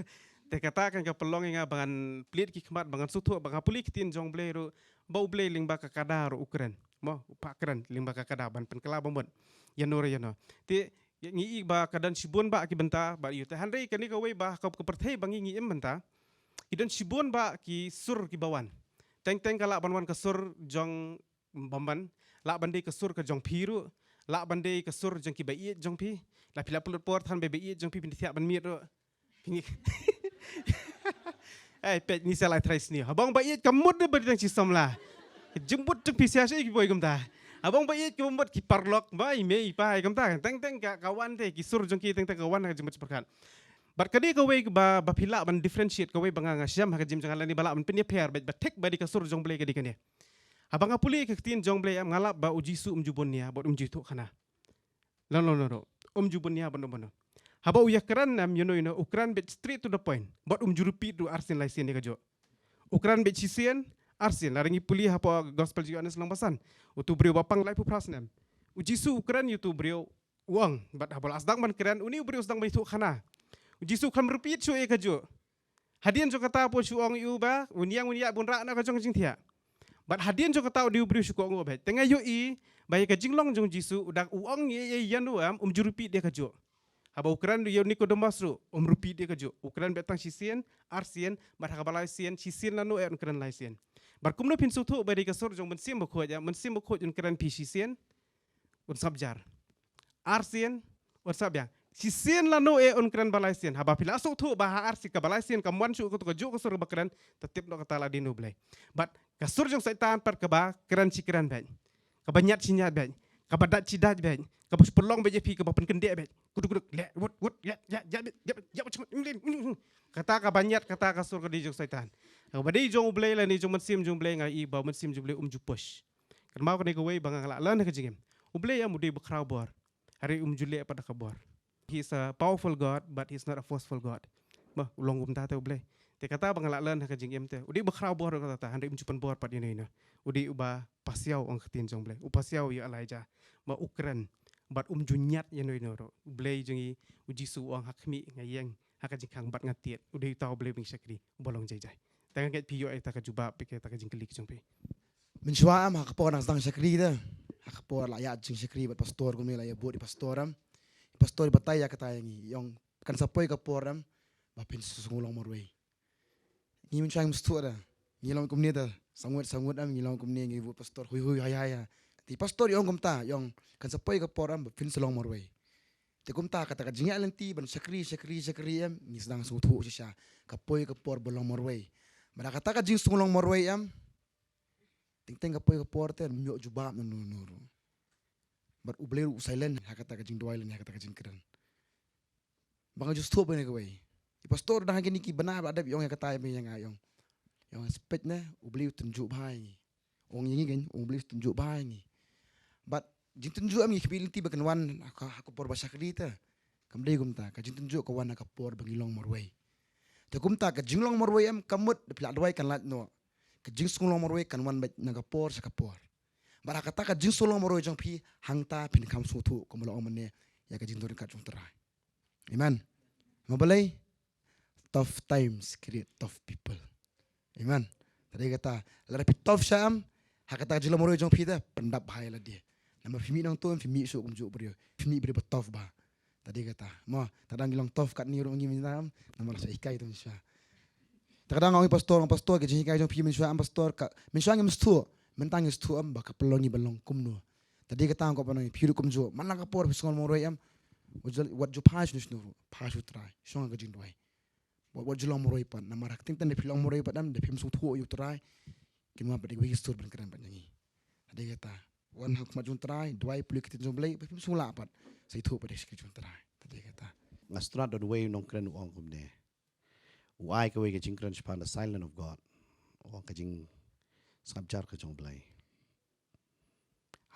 te kata kan ka pelong nga bangan plit ki khmat bangan sutu bangan puli tin jong ble ru bau ble ling ba ka kada ru ukran mo pa keren ling ba ka kada ban pen kala bomot ya no te ngi ba kadan sibun ba ki benta ba yu te handai kani ka we ba ka perthai bangi ngi em benta idan sibun ba ki sur ki bawan teng kala banwan ka sur jong bamban la bandai ke sur ke jong piru la bandai ke sur jong ki bai jong pi la pila pulut por than bai jong pi pinti ban miet ro pet ni sala trais ni abang bai kamut de berdang sistem la jembut jong pi sia ki boy gamta abang bai kamut ki parlok bai mei pai gamta teng ka kawan te ki sur jong ki teng kawan ka jembut perkan bat kadi ka we ba pila ban differentiate ka we banga syam ha ka jim jangan ni bala ban pin pair ba tek ba di ka sur jong ble ka di kan abang apuli kaktin jong ble am ngalap ba ujisu umjubun nia bot umjitu khana no umjubun nia bono haba uyakran am ukran bet straight to the point bot umjurupi tu arsin laisen ka jo ukran bet chisien arsin laringi puli hapa gospel juga anes lang pasan utu brio bapang lai pu prasnam ujisu ukran yutu brio uang bat habal asdang man kran uni brio asdang mai tu khana ujisu kham rupi chu ka jo Hadian jo kata po suong yu ba, unyang bun ra na ka jong jing thia. But hadian jo kata diu bri suko ngo ba. Tengah yu i, ba ka jinglong jong Jisu udak uong ye yanu am jurupi dia ka jo. Haba Ukraine yo Nicodemus ru rupi dia ka jo. Ukraine betang sisien, arsien, bar ha balai sien, sisien lanu e Ukraine lai sien. Bar kumno pin su thu ba di ka sur jong mensim ba khoja, mensim ba khoj Ukraine pi sisien. Un sabjar. Arsien, un sabya. Sisien lanu e Ukraine balai sien. Haba pila su thu ba ha arsi ka balai sien ka mwan su ko jo ka sur ba kran, tetep no kata la dinu blai. But ka sur jong saitan par ka ba kran si kran ba. Ka banyat sinyat ba. Ka badat cidat ba. Ka bus pelong ba je pi ka ba pen kendek ba. Kuduk le wut ya kata ka banyat kata ka sur ka di jong saitan. Ka ba di jong blai la ni jong mensim jong blai ngai i ba mensim jong blai jupush. Kan mau ka ni ka wei bang la lan ka jingem. Ublay ya mudi bakraw bor. Hari juli pada ka bor. He is a powerful God, but he's not a forceful God. Bah, ulong ta ublay. Te kata bang la lan ka jingem te. Udi bakraw bor ka ta hari jupan bor pat ini na. Udi uba pasiaw ang katin jong blay. Upasiaw ya Elijah. Ba Ukran. Bat junyat ya no ro. Ublay jongi ujisu ang hakmi ngayeng haka jingkang bat ngatiet. Udi taw blay bing syakri bolong jay. Tangan ket piyo ay ta ka juba pike ta ka jingklik jong pe. Mensyua am hakapor nang sedang syakri dah. Hakapor la ya jing syakri bat pastor kumi la ya buat di pastoram. Pastor batai ya kata yang kan sapoi kaporam bapin susungulong morway. Ni mensyua yang mstu dah. Ni long kumni dah. Sangut am ni long kumni ngi buat pastor hui haya. Ti pastor yang kumta yang kan sapoi kaporam bapin selong morway. Ti kumta kata ka jingya lenti ban syakri am ni sedang sutu sya kapoi kapor bolong morway. Bara kata ka jing sungulong morway am ting kapoi kapor te myo jubab nuru. Bar ubleu silent hakata ka jing doilen hakata ka jing keren. Bang justo pa ni kawai. Di pastor dah gini ki benar ada yang kata yang ayong. Yang spek na ubleu tunjuk bahai. Ong yang kan ubleu tunjuk bahai ni. But jing tunjuk am ikhbilti bakan wan aku por bahasa kedita. Kamdei gumta ka jing tunjuk ka wan ka por bangilong morway. Te gumta ka jinglong morway am kamut de pila doi kan lat no. Ka jing sulong morway kan wan na ka por sa ka por. Bara kata ka jing sulong morway jang pi hangta pin kam sutu ko mala omane ya ka jing dorin ka jung terai. Amen. Mabalay tough times create tough people. Amen. Tadi kata lara pi tough syam hakata jing morway jang pi da pendap bahaya la dia. Nama fimi nang tu fimi su kum juk brio. Fimi beri tough ba. Tadi kata mo tadang gilang tough kat ni ro ngi minam nama la sa ikai tu insya. Kadang orang pastor ke jingkai jong pi mensyua am pastor ka mensyua ngem stu mentang stu am baka pelongi belong kumno. Tadi kata ko panoi piru kum jo man ka por pisong moroi am wat jo pas nusnu pas utrai shong ka jing doi. Wat jolong moroi pan namar ting tan de pilong moroi padam de pim su thu yu trai kinwa ba de wi stur ben kran panyangi. Tadi kata wan hak ma jung trai doi puli kitin jong blai pim su la pat sai thu pa de skri jong trai. Tadi kata Ngastra do way nong kren uang kumne. Why ka way ka jing kren span the silent of God. O ka jing skabjar ka jong blay.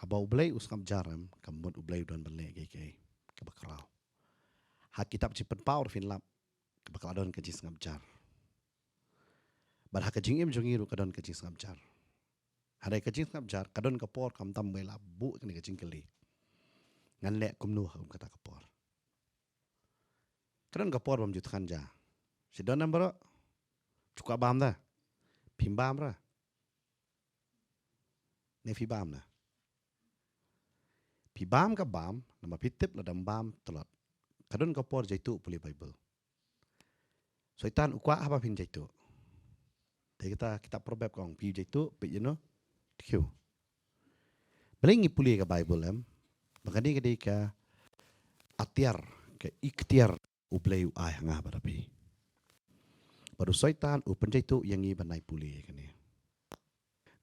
Haba ublay uskam jaram kamot ublay don balay kay kabakraw. Ha kitab cipen power finlap kabakal don ka jing skabjar. Bar ha ka jing im jongiru ka don ka jing skabjar. Haday ka jing skabjar ka don ka por kam tam bay labu ka jing kali. Ngan le kumnu ha kata ka por. Ka don ka por bam jutkan ja. Si don nambara cuka bam dah. Pim bam ra. Nefi bam na. Pi bam ka bam nama pitip la dam bam telat. Kadon ka por jaitu puli Bible. Soitan ukwa apa pin jaitu. Tapi kita proverb kong pi jaitu pi you know. Tikiu. Belingi puli ka Bible em. Makani ka di ka atiar ke ikhtiar ublay ay nga barapi. Baru soitan u penjaitu yang i banai puli kani.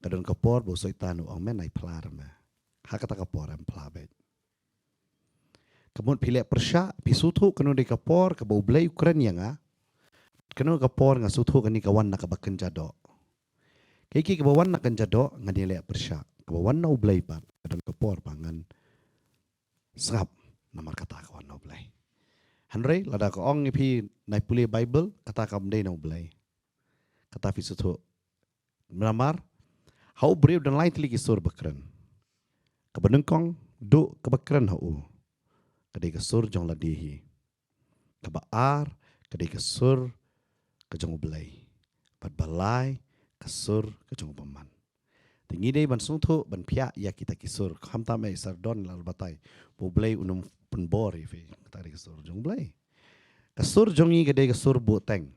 Kadon kapor bo soitan u ang menai plarama. Hakata kapor am plabet. Kemun pilek persya pisutu kanu di kapor ka bo blay ukran yang a. Kanu kapor nga sutu kani kawan na kabaken jado. Kiki kabawan na kan jado ngani le persya. Kabawan na ublay pat kadon kapor pangan srap namar kata kawan na ublay. Hanrei lada ko ong ipi nai puli Bible kata kam dei na ublay. Kata fi sutu. Namar hau beriu dan lain tili kisur bakran. Kabanengkong do kabakran hau. Kadai kasur jong ladihi. Kabaar kadai kasur kejong ublay. Bat balay kasur kejong baman. Tingi day ban sungtho ban pia ya kita kisur. Khamta me sardon lal batay. Ublay unum penbor ife tari kasur jong ublay. Kasur jongi gede kasur buteng.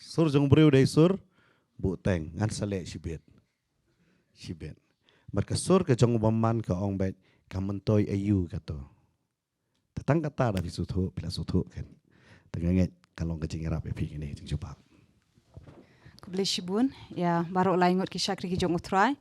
Sur jong breu day sur buteng ngan sale sibet. Sibet. Bat kasur kejong baman ka ong bet kamantoy ayu kato. Tatang kata dah pisutho pila sutho kan. Tenganget kalong kejing rap epi ini jeng jubak. Kubleshibun ya baru laingut ki syakri ki jong utrai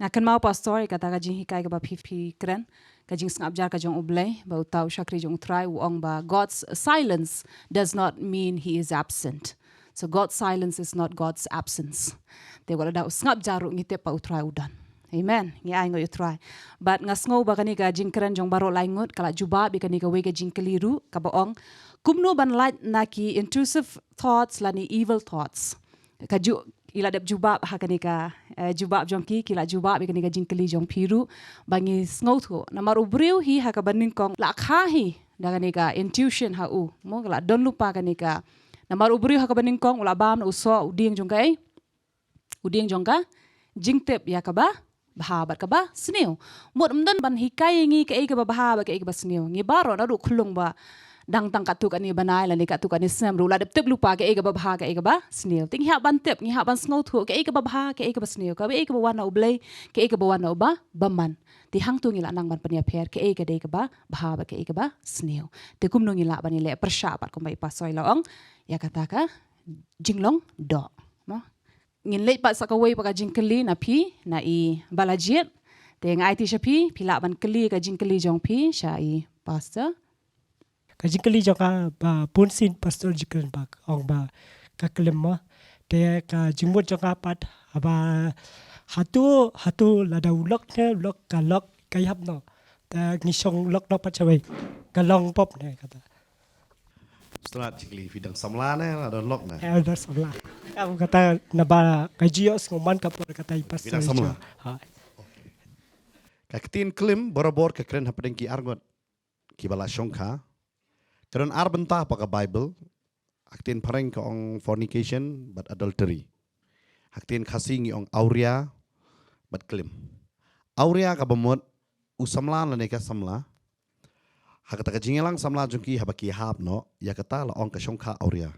ngakan mau pastor kata kajing hikai ka ba pipi kren kajing sengap jar ka jong ublay ba utau syakri jong utrai uong ba God's silence does not mean he is absent. So God's silence is not God's absence. Te wala da sengap jaru ngite pa utrai udan. Amen. Ngi ay ngoy utrai. But ngasngo ba kani ka jing kren jong baru laingut kala juba bi kani ka we ka jing keliru ka baong kumno ban light naki intrusive thoughts lani evil thoughts. Kaju ila dep jubab hakanika jubab jongki kila jubab ikanika jingkeli jong piru bangi sngotu namar ubriu hi hakabanin kong la khahi daganika intuition ha u mo la don lupa kanika namar ubriu hakabanin kong ula bam uso uding jongkai uding jongka jingtep yakaba bahabat kaba sniu mot mdan ban hikai ngi ke ba bahabat ke ba sniu ngi baro na ru khulung ba dang tang katuk ani banai lani katuk ani sem rula dep tep lupa ke ega babha ke ega ba snil ting ha ban tep ngi ha ban sngo thu ke ega babha ke ega ba snil ka ega ba wana ublay ke ega ba wana uba baman ti hang tu ngila nang ban pania pher ke ega de ba bha ba ke ega ba snil te kum no ngila ban le persha pat ko mai pasoi laong ya kata ka jinglong do no ngin le pat sakawai pa ka jingkeli na pi na i balajiet te ngai ti shapi pila ban keli ka jingkeli jong pi sha i pastor Kajikali joka ba punsin pastor jikren ba ong ba kaklem mo te ka jimut joka pat aba hatu lada ulok ne ulok kalok kayap no ta ngisong lok no pat chawai kalong pop ne kata Setelah cikli bidang samla ne ada lok ne. ada sola kamu kata naba kajios ngoman kapur kata pastor Bidang samla. ha Kaktin klim borobor ke keren hapedeng ki argot ki bala syongka. Keren ar bentah pakai Bible. Haktin pareng ke ong fornication but adultery. Haktin kasih ngi ong auria but klim. Auria ka bemut usamla la neka samla. Hakata ka jingelang samla jungki habaki hab no ya kata la ong ka syongka auria.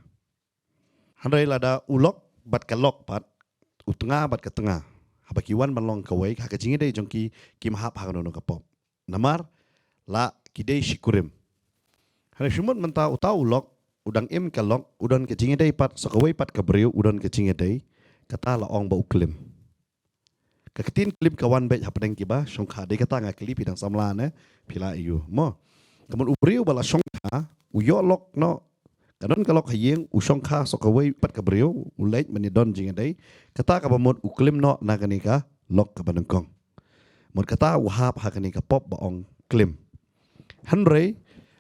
Handai lada ulok but kalok pat utengah but ke tengah. Habaki wan balong ka wei haka jingede jungki kim hab hagano ka pop. Namar la kidei shikurim. Hari shumut mentah utau ulok udang im kalok udan ke jingedei pat sakawai pat kabriu udan ke jingedei kata la ong ba uklim. Kaketin klim kawan bet hapedeng kiba syongka de kata nga klip idang samlane pila iyu mo. Kemun ubriu bala syongka uyo lok no kadon kalok hayeng usyongka sakawai pat kabriu ulait menidon jingedei kata ka bamot uklim no naganika lok ka banengkong. Mod kata wahap hakanika pop ba ong klim. Henry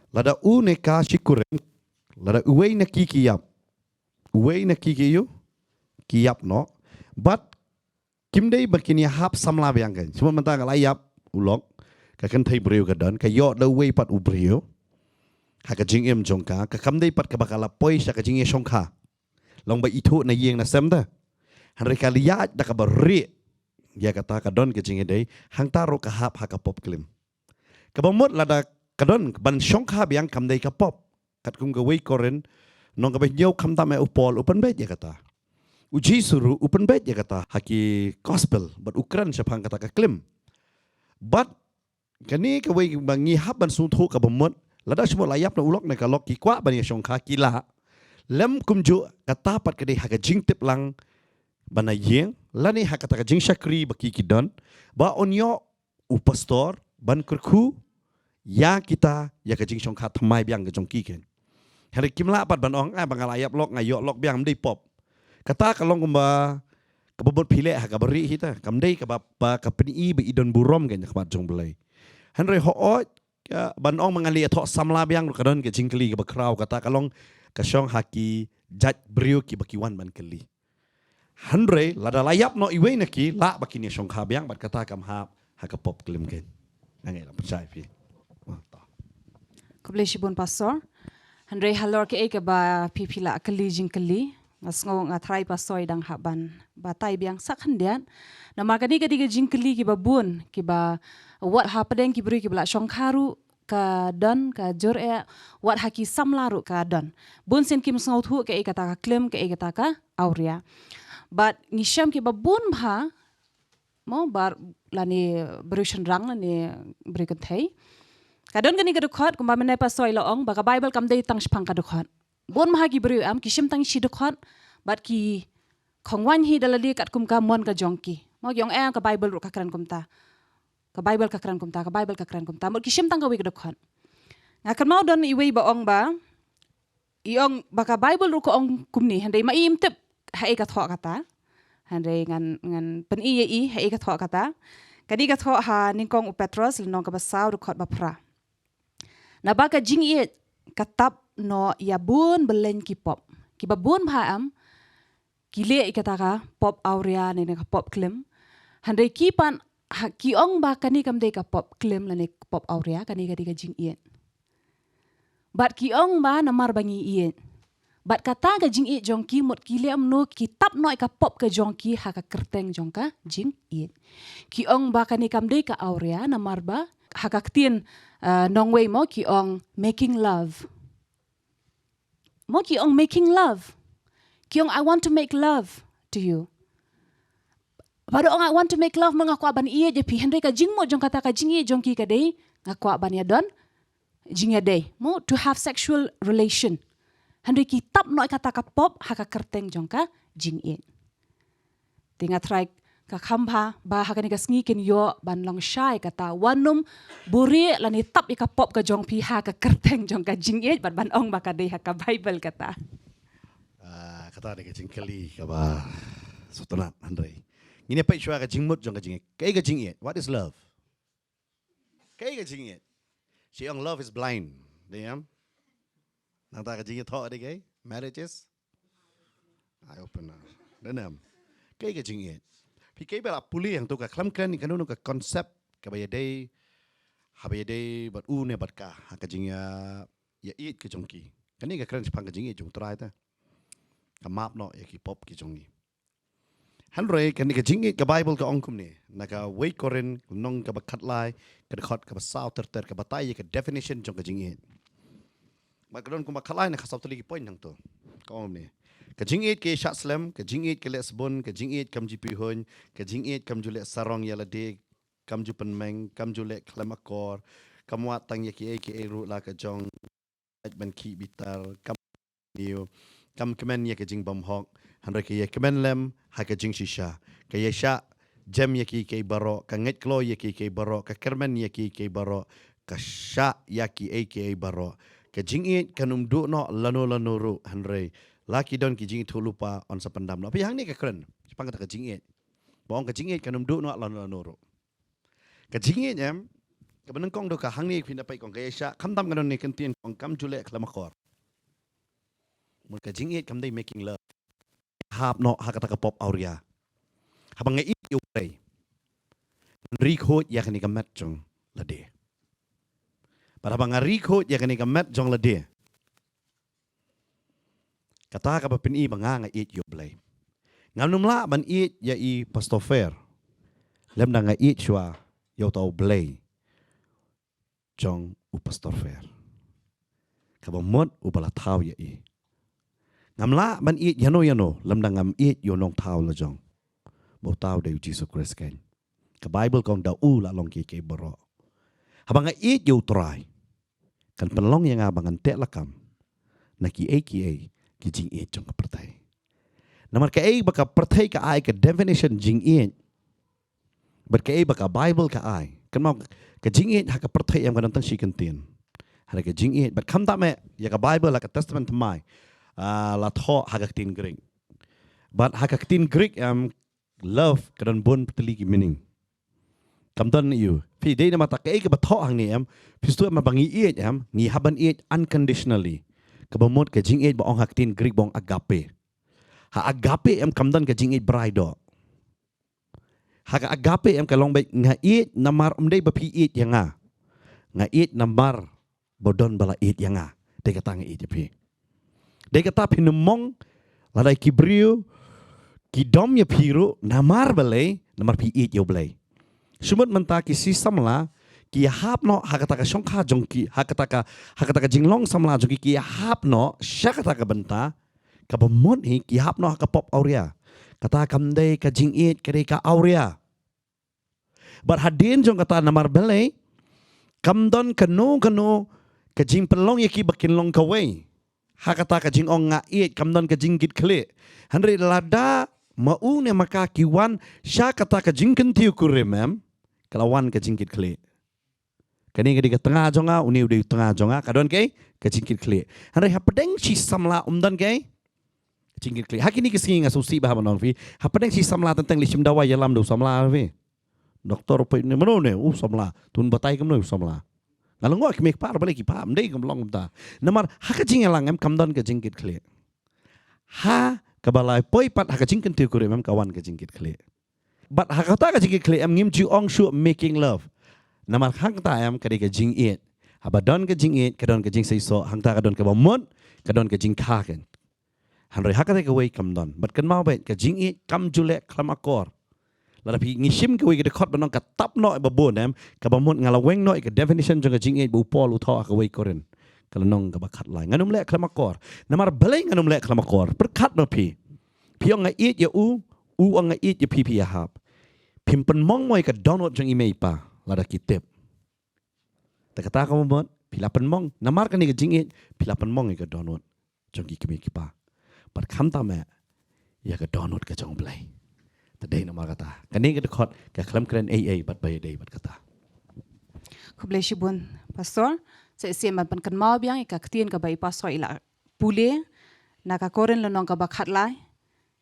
lada u neka shikureng lada uwei na kikiyap uwei na kikiyu kiyap no but kimdei bakini hap samla biang kan cuma mentang layap ulok ka kan thai breu ka dan ka yo da uwei pat ubreu ha ka jing em jongka ka kamdei pat ka bakala poi sha ka jing e shongka long ba itu na yeng na semda han reka liat da ka bari ya kata ka don ka jing e dei hang taro ka hap ha ka pop klim ka bomot lada kadon ban syongka biang kamdei ka pop kat kum ga wei koren nong ka benyau kamta me upol open bet ya kata uji suru open bet ya kata haki gospel but ukran syapang kata ka klim but kani ka wei bangi hab ban suthu ka bomot lada semua layap na ulok na kalok ki kwa ban ya syongka kila lem kumju kata pat kadei haka jingtip lang bana yeng lani haka ta jing syakri baki kidon ba onyo upastor ban kurku ya kita ya kajing syongka thamai biang ke jongki ken hari kimla pat ban ong bangalayap lok ngayo lok biang mdei pop kata kalong kumba kebobot pile ha kabari hita kamdei ka ba ka pni be idon burom ken kabat jong belai henry ho ban ong mangali tho samla biang kadon ke jingkli ke bakrau kata kalong ka syong haki jat brio ki bakiwan ban keli henry lada layap no iwe naki la bakini syongka biang bat kata kam ha ka pop klim ken ngai la percaya pi Kubleshibun pastor Handre halor ke eka ba pipila kali jingkeli ngasngo ngatrai pasoi dang haban batai biang sakhandian na magani gadi jingkeli ki babun ki ba what happening ki beri ki bla shongkharu ka don ka jor what haki samlaru ka don bun sin kim sngo thu ke kata ka klem ke kata ka auria but ngisham ki babun bha mo bar lani berusan rang lani berikan thai kadon gani ka dukhot kumba menai pasoi la ong ba ka bible kam dei tang spang ka dukhot bon maha ki beri am kishim tang shi dukhot bat ki khongwan hi dalali kat kum ka mon ka jongki mo yong ka bible ru ka kran kum ta ka bible ka kran kum ta ka bible ka kran kum ta mo kishim tang ka wi dukhot ngakan mau don iwi ba ong ba iong ba ka bible ru ko ong kum ni handai ma im tep hai ka tho kata handai ngan pen i hai ka tho kata kadi ka tho ha ningkong u petros linong ka basau dukhot ba pra na ba ka jing i katap no ya bun belen ki pop ki babun bha am ki le ikata ka pop aurea ne ka pop klem handai ki pan ki ong ba kani kam de ka pop klem la ne pop aurea kani ka diga jing ien bat ki ong ba na mar bangi ien bat kata ka jing ien jong ki mot ki le am no ki tap no ka pop ka jong ki ha ka kerteng jong ka jing ien ki ong ba kani kam de ka aurea na mar ba ha ka tien nong wei mo ki ong making love mo ki ong making love. Ki ong I want to make love to you. Pada ong I want to make love mengakwa ban iya je pi hendai ka jing mo jong kata ka jing jong ki ka dei ngakwa ban ya don jing ya dei. Mo to have sexual relation. Hendai ki tap no kata ka pop ha ka kerteng jong ka jing ye. Tinga try ka khamba ba ha ka ni ka sngi ken yo ban long shai kata wanum buri lani tap ika pop ka jong pi ha ka kerteng jong ka jing ye ban ong ba ka dei ha ka bible kata. Kata ada kecing kali kaba sotonat Andre. Ini apa isu kecing mut jong kecing. Kaya kecing what is love? Kaya kecing si yang love is blind. Diam. Nanta kecing thok ada kaya marriages. I open now. Denam. Kaya kecing Fikir bela puli yang tu ka kelam kan ikan nu ka konsep kabaya day habaya day bat ne bat ka kecing ya eat kecongki. Kani ka keren sepang kecing jong try ta. Kamap no ya ki pop ki jongi hanre kan ka jingi ka bible ka ongkum ni naka wei korin nong ka bakat lai ka khot ka basau ter ka batai ka definition jong ka jingi ma kadon kuma khalai na khasau tali ki point nang to ka ong ni ka jingi ke shat slam ka jingi ke lesbon ka jingi kam ji pi hon ka jingi kam jule sarong ya la de kam ju pen meng kam jule klamakor kamwa tang ya ki ru la ka jong ban ki bitar kam niu kam kemen ya kejing bom hok hanre ke ya kemen lem ha kejing shisha ke ya sha jam ya ki ke baro ka nget klo ya ki ke baro ka kermen ya ki ke baro ka sha ya ki baro ke jing it kanum du no lano ru hanre laki don ki jing tu lupa on sa pendam no pi hang ni ka keren pang ka jing it bong ka jing it kanum du no lano ru ka jing it em ka beneng kong do ka hang ni pin pai kong ke sha kham tam kan ni kan tien kong kam jule klamakor Mereka jingit kam day making love. Hap no hakata ka pop auria. Habang nga it yung play. Rikot ya kani ka met jong lade. Para habang nga rikot ya kani ka met jong lade. Kata ka pa pini ba nga it yung play. Nga numla ban it ya i Pastor Fair. Lem na nga it siya yaw tao play. Jong u Pastor Fair. Kabamot u pala tao ya i. Ngamla ban it yano lamdang ngam it yo nong tao la jong bo tao de Jesus Christ kan ka Bible kong da u la long ki ke boro habang it yo try kan penlong yang abang ante lakam na ki jing it jong ka pertai namar ka baka pertai ka ai ka definition jing it but ka baka Bible ka ai kan mau ka jing it ha ka pertai yang kan tang si kan tin ha ka jing it but kam ta me ya ka Bible la ka testament mai la tho hagaktin Greek. But hagaktin Greek love kadon bon peteli meaning. Kam don you. Fi day na mata kay ka batho hang ni pistu mabangi it ni haban it unconditionally. Kabamot ka jing it ba ong haktin Greek bong agape. Ha agape kam don ka jing it bride. Ha agape kalong bay nga it namar umday ba pi it yang nga it namar bodon bala it yang de ka tang it pi. Dia kata pinumong Ladai kibriu ki dom ya piru namar balai namar pi it yo balai. Sumut menta ki sistem la ki hap no hakata ka shongkha jongki hakata ka jinglong samla jongki ki hap no syakata ka benta ka bemut hi ki hap no ka pop aurea. Kata kamdai ka jing it kare ka aurea. But hadin jong kata namar balai kamdon kanu ka jing pelong ya ki bakin long ka wei. Hakata ka jing ong nga it kamdon ka jing git kle. Henry lada mau ne maka kiwan sya kata ka jing kentiu kuremem kalawan ka jing git kle. Kani ka di ka tengah jonga uni udah tengah jonga kadon ke ka jing git kle. Henry hapedeng si samla umdan ke jing git kle. Hakini kesingi nga susi bah manon fi. Hapedeng si samla tentang lisim dawa yalam do samla fi. Doktor pe ne menone samla tun batai kemno samla. Ngalungwa ki mek par balik ki pam dei gemlong ta. Namar haka jing elang em kamdon ka jingkit kle. Ha kabalai poi pat haka jingken tiu kure mem kawan ka jingkit kle. But haka ta ka jingkit kle em ngim ju ong shu making love. Namar hang ta em ka de ka jing it. Haba don ka jing it kadon ka jing sei so hang ta ka don ka bomot kadon ka jing kaken. Hanroi haka ta ka wei kamdon. But kan mau bet ka jing it kam jule klamakor. Ladapi ngishim ke wei ke kot banong ka tap no e babon em ka bamut ngalaweng no e ka definition jong ka jing e bu pol utho ka wei koren kala nong ka bakat lai nganum le klamakor namar beleng nganum le klamakor berkat no pi piong nga it ya u nga it ya pi ya hap pimpen mong moi ka download jong email pa lada kitip ta kata ka mot pilapen mong namar ka ni ka jing it pilapen mong e ka download jong ki kemi ki pa par kham ta me ya ka download ka jong blai. Tadai nama kata. Kani kita kot ke kelam keren AA bat bayar day bat kata. Kublesi bun pastor, saya siapa penkan mau biang ika ketien ka bai pastor ila pule, naka koren lenong ka bakat lai,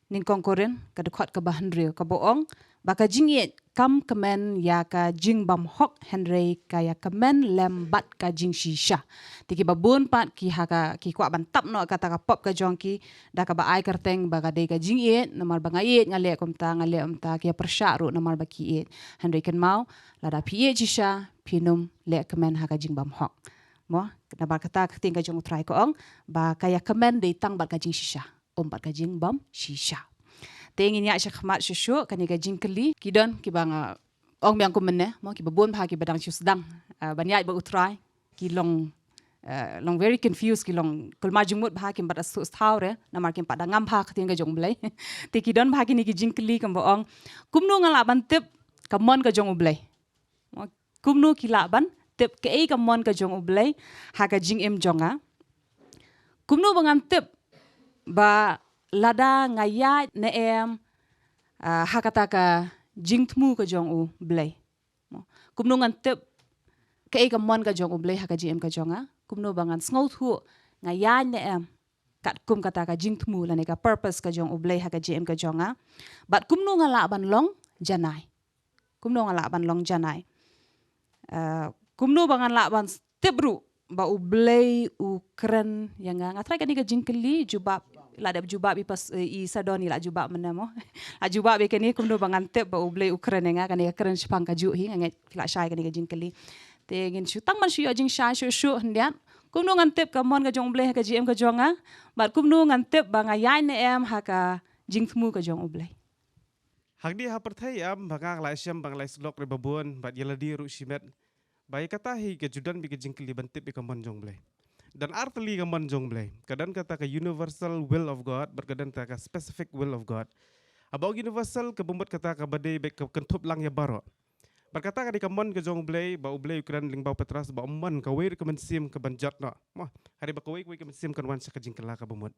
ningkong koren ka dekot ka bahan rio ka boong, baka jingiet kam kemen ya ka jing bam hok Henry ka ya kemen lembat ka jing shisha. Tiki babun pat ki haka ki kwa bantap no kata ka pop ka jongki da ka ba ai kerteng baka de ka jingiet namar bangait ngale komta ki persya ru namar baki it. Henry ken mau lada pi shisha pinum le kemen haka jing bam hok. Mo nabar kata keting ka jong try ko ong ba kaya kemen de tang bat ka jing shisha. Bat ka jing bam shisha. Tengin ya syakmat syusyu kaniga jingkeli kidon kibang ong biang kumene mo kibabun pha kibadang syusdang banyai ba utrai kilong long very confused kilong kulma jingmut pha kim bad asu thaure namar kim pada ngam pha khatin ga jong blai te kidon pha kini ki jingkeli kam ong kumnu ngala ban tip kamon ka jong blai kumnu kila ban tip ke ei kamon ka jong blai ha ka jing em jonga kumnu bangan tip ba lada ngaya ne em hakata ka jingtmu ka jong u blai kumno ngan tep ka e ka mon ka jong u blai haka jim ka jonga kumno bangan sngout hu ngaya ne em kat kum kata ka jingtmu la ne ka purpose ka jong u blai haka jim ka jonga bat kumno ngala ban long janai kumno ngala ban long janai kumno bangan la ban tebru ba u blai u keren yang ngatrai ka ni ka jingkeli jubab la dab jubab pas I sadoni la jubab menamo la jubab be kani kumdo bangante ba uble ukren nga kani keren spang ka ju hi ngai fila shai kani jingkeli te ngin shu tang man shu jing shai shu ndian kumdo ngante ka mon ka jong ble ka gm ka jonga bat kumdo ngante ba nga yai ne em ha ka jingthmu ka jong uble Hagdi haperthai am bangang lai syam bang lai slok re babun bat yeladi ru shimet bai kata hi ke judan bi ke jingkeli bantip bi ka mon jong ble. Dan artli kaman jong blay. Kadang kata ka universal will of God, berkadang kata ka specific will of God. Abang universal kebumbat kata ka badai baik kentup lang ya baro. Berkata ka di kaman ke jong blay, ba ublay ukuran lingbau petras ba umman ka weir ke mensim ke banjat na. Mah hari ba ka weir ke mensim kan wan sa ka jingkela ka bumut.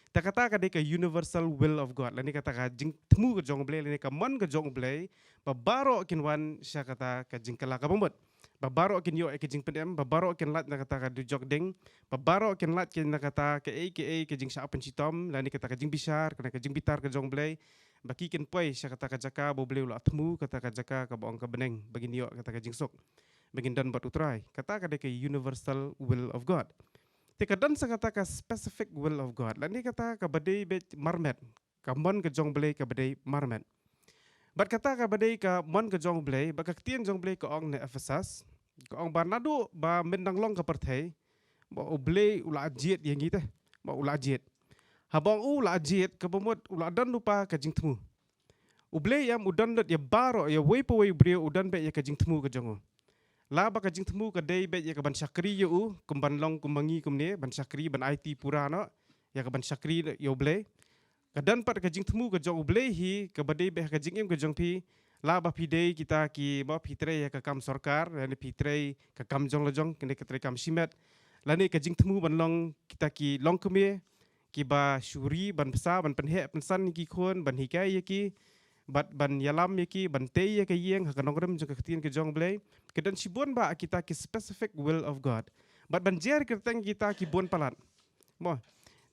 Ta kata ka di ka universal will of God. Lani kata ka jing temu ke jong blay, lani kaman ke jong blay, ba baro kinwan sa kata ka jingkela ka bumut. Babaro kin yo ke jing pendem babaro kin lat na kata ka du jog ding babaro kin lat kin na kata ke jing sa apen citom lani kata ka jing bisar kana ka jing bitar ka jong blay baki kin poi sa kata ka jaka bo blay ulah temu kata ka jaka ka boong ka beneng bagin yo kata ka jing sok bagin dan bat utrai kata ka de ke universal will of God te kadan sa kata ka specific will of God lani kata ka badai bet marmet ka mon ka jong blay ka badai marmet. Bat kata ka badai ka mon ka jong blay ba ka tien jong blay ka ong ne Ephesus ka ong barnado ba mendang long ka perthai ba blay ula ajit yang gitu ba ula ajit Habang la ajit ke pemut ula dan lupa ke jing temu. Ublei yam udan lut ya baro ya wei pa wei brio udan be ya ke jing temu ke jongo. La ba ke jing temu ke dei be ya ke ban syakri yu kumban long kumbangi kumne ban syakri ban IT pura no ya ke ban syakri yo ublei. Kadan pat ke jing temu ke jong ublei hi ke badei be ke jing im ke jong pi la ba pi dei kita ki ba pi tre ya ke kam sarkar ya ni pi tre ke kam jong lejong kene ke tre kam simet. La ni ke jing temu ban long kita ki long kumye ki ba syuri ban pesa ban penhe pensan ki khon ban hikai ya ki bat ban yalam yaki ban te ya ke yeng ha kanong rem jong ketien ke jong blay kedan sibon ba kita ki specific will of God bat ban jer keteng kita ki bon palat mo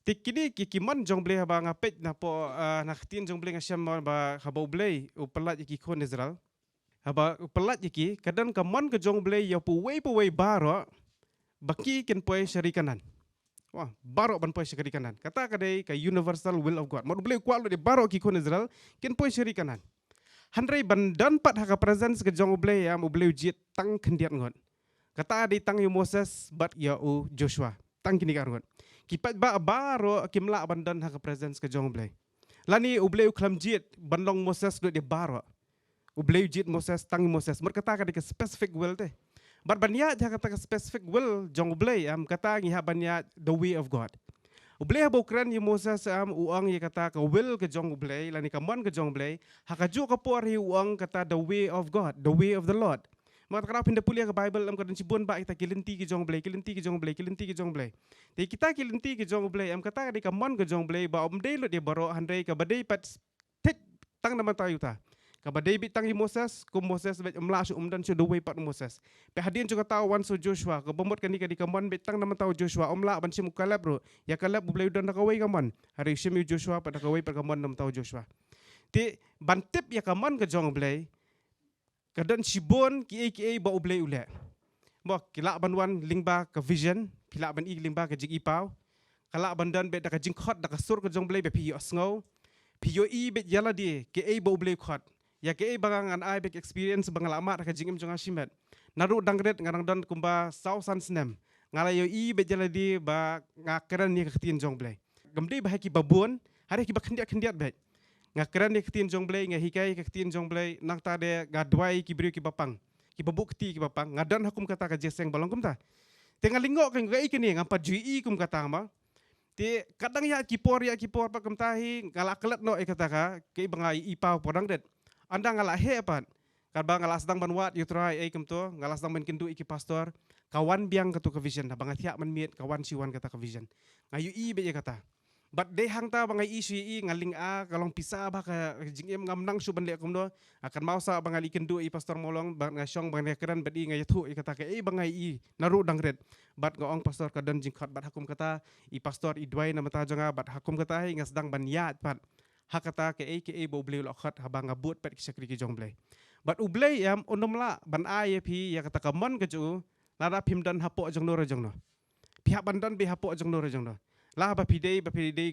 tikini ki man jong blay ba ngapet na po na ketien jong blay ngasiam ba ha ba blay u palat yaki kon Israel ha ba u palat yaki kedan ka man ke jong blay ya pu wei baro baki ken poe syarikanan. Wah, baro ban poe syari kanan. Kata kadai ka universal will of God. Mau boleh kuat di baro ki kon Israel, ken poe syari kanan. Handrai ban dan pat haka presence ke jong boleh ya, mau boleh ujiat tang kendiat ngon. Kata di tang yu Moses bat ya u Joshua. Tang kini kan ngon. Kipat ba baro kimla ban dan haka presence ke jong boleh. Lani u boleh uklam jiat ban long Moses do di baro. U boleh ujiat Moses tang Moses. Mer kata kadai ke specific will teh. But banyak dia kata specific will jong ublay kata ngiha banyak the way of God. Ublay bukran ni Moses uang ye kata ka will ke jong ublay lani kaman ke jong ublay hakaju ka por hi uang kata the way of God, the way of the Lord. Maka kerap pindah pulia ke Bible kadan cibun ba kita kilinti ke jong ublay, kilinti ke jong ublay, kilinti ke jong ublay. Jadi kita kilinti ke jong ublay kata di kaman ke jong ublay ba omdei lo dia baro handai ka badai pat tek tang nama tahu ta. Kaba David tangi Moses, kum Moses bet umlasu dan sudah way pat Moses. Pe hadin juga tahu wan so Joshua, ke bomot kan di kaman bet tang nama tahu Joshua, umla ban simu Caleb bro. Ya Caleb boleh udan nak away kaman. Hari simu Joshua pada kaway per kaman nama tahu Joshua. Ti bantip ya kaman ke jong blay. Kadan sibon ki ba ublay ule. Mo kila banwan lingba ke vision, kila ban i lingba ke jig ipau. Kala bandan bet dak jing khot dak sur ke jong blay be pi osngau. Pi i bet yala di ke ba ublay khot. Ya ke bangangan ai bek experience bangalamat ka jingim jonga simet. Naru dangret ngarang don kumba sausan snem. Ngalayo i be jaladi ba ngakran ni ketien jong blay. Gamdi ba ki babon, hari ki ba kendiat bet. Ngakran ni ketien jong blay ngahikai ketien jong blay nang ta de gadwai ki brio ki bapang. Ki babukti ki bapang ngadan hakum kata ka jeseng balong kum ta. Tengah lingok kan gai kini ngampa jui kum kata ma. Ti kadang ya ki por pa kum tahi ngalaklet no kata ka ke bangai ipau podang det. Anda ngalah hebat. Kalau ngalah sedang banwat you try kemto ngalah sedang menkindu iki pastor kawan biang ketu ke vision bangat tiak menmiet kawan siwan kata ke vision. Ngayu i be kata. But de hang ta bangai i sui ngaling a kalong pisah ba ka jingem ngamnang su ban le kumdo akan mau sa bangali kendu i pastor molong bang ngasyong bang keran badi ngayatu i kata ke bangai i naru dangret. Bat ngaong pastor kadan jingkhat bat hakum kata i pastor i duai nama ta jonga bat hakum kata hi ngasdang ban yat pat. Hakata ke bo blay lokhat habang ngabut pet kisakri ki jong blay. But ublay unomla ban ay pi ya kata kamon ke ju nara pimdan hapo jong no jong no. Pihak bandan be hapo jong no jong no. La ba pidei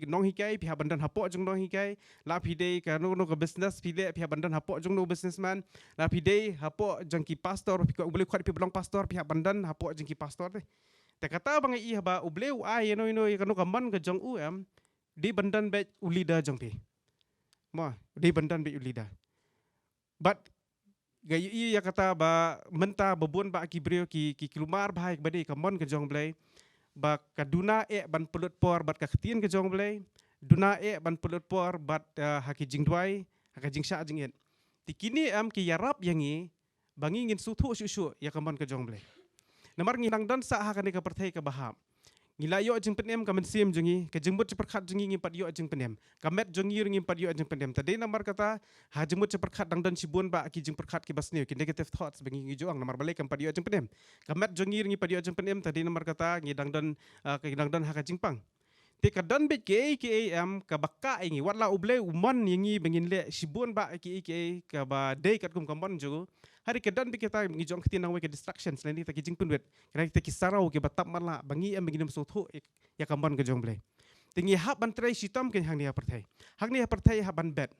nong hikai pihak bandan hapo jong no hikai. La pidei ka no ke business pidei pihak bandan hapo jong no businessman. La pidei hapo jong ki pastor pihak ublay khat pi belong pastor pihak bandan hapo jong ki pastor te. Te kata bang i haba ublay ay no ka no kamon ke jong di bandan bet ulida jong pi. Mo di bandan be ulida. But gayu i ya kata ba menta babon ba ki brio ki kelumar baik bade kamon ke jong blay ba kaduna ban pelut por bat ka ketien ke jong blay duna ban pelut por bat haki jingdwai haka jingsha jingit. Tikini ki yarap yangi bangi ngin sutu susu ya kamon ke jong blay. Namar nginang dan sa hakan ka pertai ka baham. Ngilayo jeng penem kamen sim jengi ke jengbut ceperkat jengi ngimpat yo jeng penem kamet jengi ngimpat yo jeng penem tadi namar kata ha jengbut ceperkat dang dan sibun ba ki jeng perkat ki basne ki negative thoughts bengi ngijoang namar balik kampat yo jeng penem kamet jengi ngimpat yo jeng penem tadi namar kata ngidang dan ke dang dan ha ka jingpang te kadan bet ke ka bakka ingi watla ublay umon yangi bengin le sibun ba ki ka ba dei kat kum kamon jo hari kedan bi kita ngijong ketin nang we ke distractions nani ta kijing punwet kena kita kisarau ke batap marla bangi am begini msotho ya kamban ke jong blay tingi hab ban trai sitam ke hang ni pertai hang ni pertai hab ban bet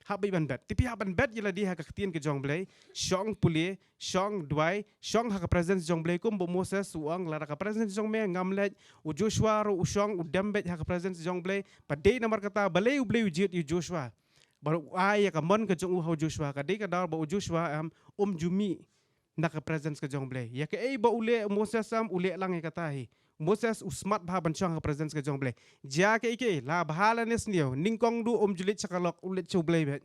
Hak bai ban bet. Tapi hak ban bet ialah dia hak ketien ke jong blay, syong puli, syong duai, syong hak presence jong blay kum bo Moses uang lara ka presence jong me ngamlet u Joshua ro u syong u dembet hak presence jong blay. Padai namar kata balai u blay u jit u Joshua. Baru ai ka mon ke jong u Joshua ka dei ka dar bo Joshua jumi nak presence ke jong blay. Ya ke ba ule Moses ule lang e kata hi. Moses usmat bah bancang ke presence ke jong blay. Ja ke ike la bahala nes niu ningkong du julit chakalok ulit chu blay bet.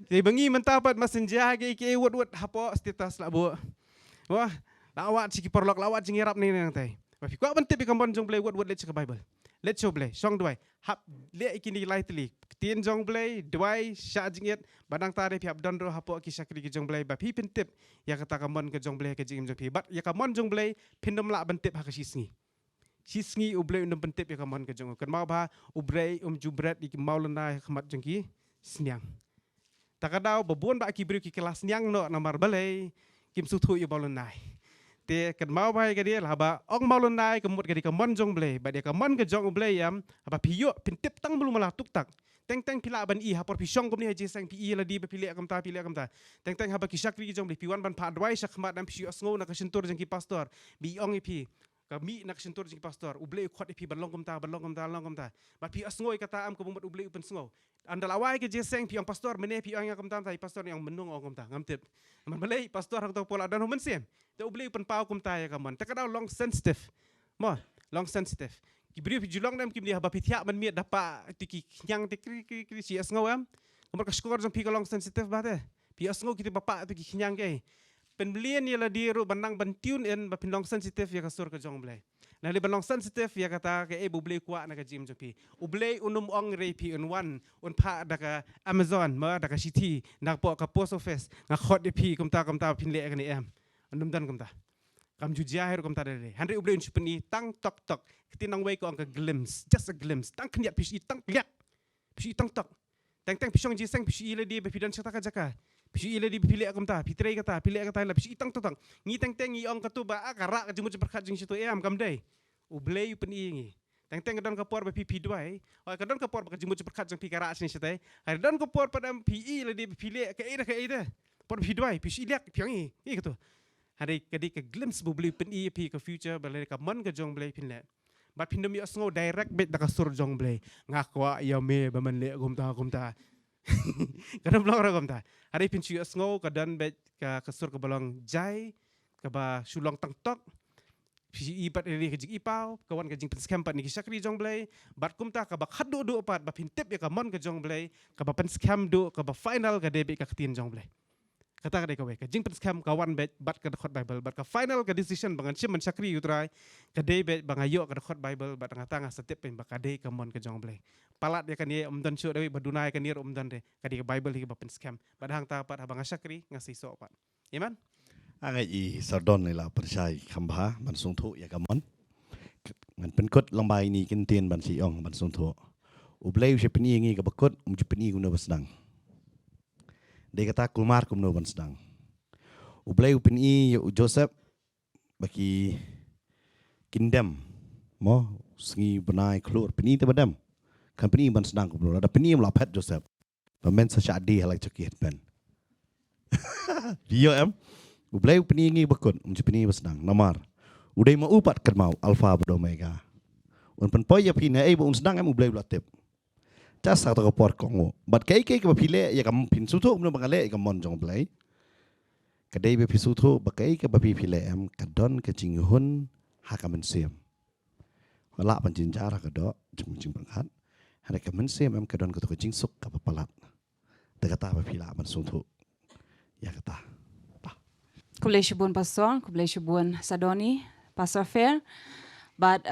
Jadi bengi mentapat masin ja ke ike wot hapo status la bu. Wah, lawat ciki perlok lawat jingirap ni nang tai. Tapi kau bentip ikan bon jong blay wot let cek Bible. Let show blay song duai. Hap le ikini lightly. Tien jong blay duai sya jingit badang tare piap don ro hapo ki sakri ki jong blay ba pi pentip ya kata kamon ke jong blay ke jing jong pi bat ya kamon jong blay pindom la bentip ha ke sisngi. Sisngi ublay undem bentip ya kamon ke jong kan mau ba ublay jubret iki mau lenai khamat jong ki sniang. Takadau babon ba ki bri ki kelas nyang no namar balai kim suthu yu mau lenai. Te kan mau bai ke dia lah ba ong mau lenai kemut ke di kamon jong blay ba dia kamon ke jong blay yam apa piyo pentip tang belum malah tuk tak. Teng pila ban i hapor pisong kom ni haji sang pi la di pilih kam ta. Teng haba kisakri jong li piwan ban pa dwai sakmat dan pisio sngo na kasentur jeng ki pastor. Bi ong ipi kami nak kasentur jeng ki pastor. Uble khot ipi ban long kom ta. Ba pi sngo kata am ko bumat uble upen sngo. Andal awai ke je sang pi ong pastor mene pi ong kam ta pastor yang menung ong kom ta ngamtip. Man balai pastor hak to pola dan homen sem. Te uble upen pau kom ta ya kamon. Takadau long sensitive. Mo long sensitive. Kibri julong nam kim dia haba pithia man miat dapat tiki nyang tikri si asngau am kamar ka skor jong pi ka long sensitive ba te pi asngau kita bapa tiki nyang ke penbelian ya la di ro banang ban tune in ba pin long sensitive ya ka sur ka jong blai na li ban long sensitive ya kata ke bu blai kwa na ka jim jong pi u blai unum ong re pi un one un pa da ka Amazon ma da ka city nak po ka post office nga khot di pi kum ta pin le ka ni am unum dan kum ta kam jujia hero kam tadele handre uble unchpeni tang tok ketinang wei ko ang glimpse just a glimpse tang kniat pishi tang liak pishi tang tok tang pishong jiseng pishi ile di bepidan chata ka jaka pishi ile di bepile kam ta pitrei kata pile kata la pishi tang tok ngi tang ngi ong katuba akara ka jumut berkat jing situ am kam dei uble upeni ngi tang kadon ka por bepi pidwai o kadon ka por ka jumut berkat jing pikara sini sitai kadon ka por pada pi ile di bepile ka ida por pidwai pishi liak piangi ngi katu hari kadi ke glimpse bu beli pen EP ke future balai ka mon ke jong blai pinle bat pindom yo sngo direct bet da ka sur jong blai ngakwa ya me ba man le gum ta kadam blong ra gum ta hari pin yo sngo ka dan bet ka sur ka balong jai ka ba sulong tang tok pi ipat ri ke jing ipau kawan ke jing pen scam pat ni sakri jong blai bat kum ta ka ba khadu do pat ba pin tip ya ka mon ke jong blai ka ba pen scam do ka ba final ka debit ka tin jong blai kata kadai kawai kajing penskam kawan bet bat ke dekat Bible bat ke final ke decision bangan sim mensakri utrai kadai bet bangayo ke dekat Bible bat ngata setiap pen bakadai kamon ke jong blai palat ya kan ye umdan syu dewi badunai kan ye umdan de kadai ke Bible hi ba penskam bat hang ta pat abang sakri ngasi so pat iman angai i sardon ni la percaya khamba ban sung thu ya kamon ngan penkot lambai ni kin tien ban si ong ban sung thu ublei se peni ngi ka bakot je peni guna basdang dia kata kulmar kumno ban sedang. Ublay upini Joseph baki kindam mo sengi benai keluar peni te badam. Kan peni ban sedang kumno ada peni melapet Joseph. Pamen sachadi halak cekit ben. Dia ublay upini ngi bakut peni basdang namar. Udai mau upat kermau alfa ber omega. Un pen poya pina bu sedang ublay ulatip. Just satu kapor kongo, but kai ke bapile ya kam pin sutu umno bangale kam mon jong blai. Kadai be pisutu bakai ke bapi pile kadon ke jinghun hakamen sem. Wala pan jinjara kado jing banghat. Hare kamen sem kadon ke jing suk ka papalat. Dekata bapila man sutu. Ya kata. Kublai shubun pastor, kublai shubun Sadoni, Pastor Fair. But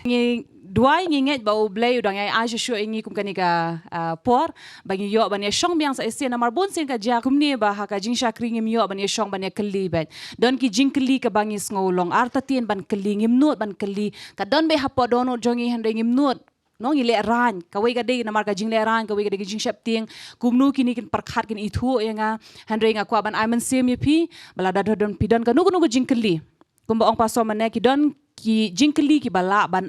ngi duai nginget ba ublay udang ai aja shu ingi kum kanika por bagi yo ban ye shong biang sa esen namar bon sen ka ja kumni ba ha ka jing shakri ngim yo ban ye shong ban ye kli bet don ki jing kli ka bangi ngolong arta tien ban kli ngim nut ban kli ka don be hapo dono jongi hande ngim nut no ngi le ran ka wei ga de namar ka jing le ran ka wei ga de jing shap ting kumnu kini kin parkhat kin ithu nga hande nga kwa ban aiman sem ye pi bala da don pi don ka nugu jing kli kumba ong paso mane ki don ki jingkeli ki bala ban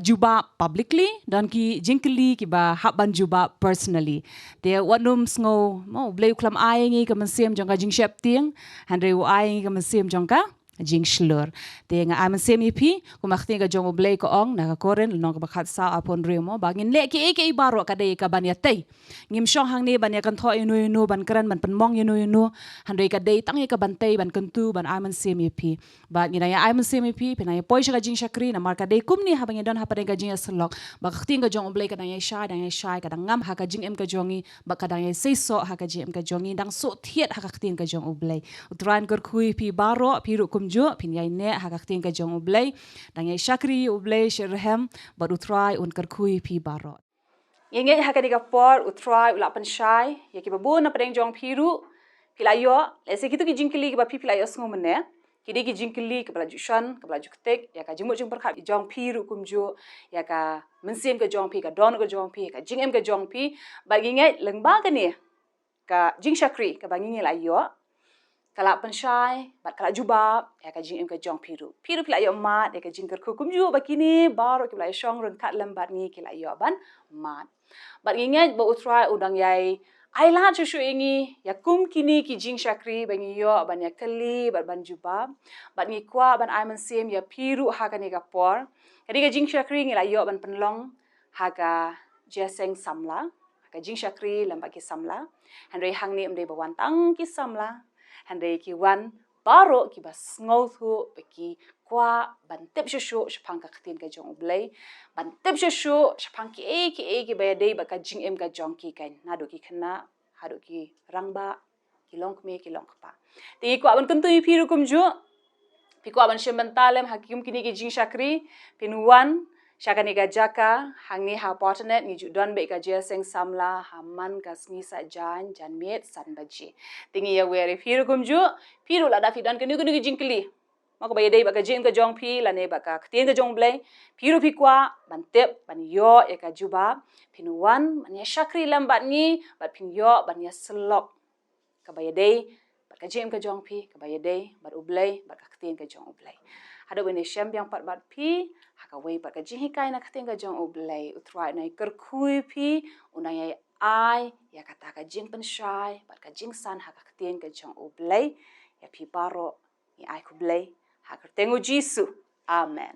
juba publicly dan ki jingkeli ki ba haban juba personally te wanum sngo mo bleu klam ai ngi ka mensem jong ka jing shep ting handre u ai ngi ka mensem jong ka jing shlur te nga am sem ipi ku makhti ka jong bleu ko ong na ka koren no ka bakhat sa apon remo bangin le ki e baro ka dei ka banya tei ngim shong hang ne banya kan tho inu ban kran ban penmong inu handre ka dei tang ka ban tei ban kentu ban am sem ipi ba ngi na ya am sem ipi pina ya poi ka jing shakri na mar ka dei kum ni ha bangin don ha pa ka jing aslok ba khti ka jong bleu ka dang ya shai ka dang ngam ha ka jing em ka jongi ba ka dang ya sei so ha ka jing em ka jongi dang so thiet ha ka khti ka jong bleu utran kor khui pi baro pi ru jo pin yai ne ha ka tin ka jong ublei dang yai shakri ublei sherhem bar utrai un kar khui pi baro yenge ha ka diga por utrai ula pan shai ye ki babu na preng jong piru pilayo le se kitu ki jingkili ki ba pi pilayo sngo mene ki de ki jingkili ka bla jushan ka bla juktek ya ka jingmo jing perkha jong piru kumjo ya ka mensem ka jong pi ka don ka jong pi ka jingem ka jong pi ba yenge lengba ka ni ka jing shakri ka ba ngi la yo kala pensyai bat kala jubab ya ka jing em ka jong piru pila yo mat ya ka jing ker kukum ju bakini baru ki la shong run kat lembat ngi ki la yo ban mat bat ngi ba utrai udang yai ai la chu ingi ya kum kini ki jing shakri bangi yo ban ya kali bat ban jubab bat ngi kwa ban ai man sem ya piru ha ka ni ka por kadi ka jing shakri ngi la yo ban penlong ha ka jeseng samla ka jing shakri lembat ki samla handre hang ni emde bawan tang ki samla handai ki wan baro ki bas ngau thu beki kwa ban tep shushu shpang ka khatin ka jong blai ban tep shushu shpang ki ki ba dei ba ka jing em ka jong ki kan na do ki khna ha do ki rangba ki long me ki long pa ti ko ban kun tu pi ru kum ju pi ko ban shem ban talem hakim kini ki jing shakri pin wan shakani ga jaka hangni ha potnet ni ju don be ka jeseng samla haman ka sni sa jan met san baji tingi ya weri phiru kumju phiru la da fi don kenu jingkli mako baye dei ba ka jing ka jong phi la ne ba ka ktien ka jong blai phiru phi kwa ban tep ban yo e ka juba pin wan man ya shakri lam bat ni bat pin yo ban ya slok ka baye dei ba ka jing ka jong phi ka baye dei bat ublai ba ka ktien ka jong ublai hado bene shem yang pat bat phi haka wei ba ka jing kai na ktien ka jong ublai utrai nai ker kui phi unai ai ya kata ka jing pen shai bat ka jing san haka ktien ka jong ublai ya phi baro ni ai ku blai haka tengu jisu amen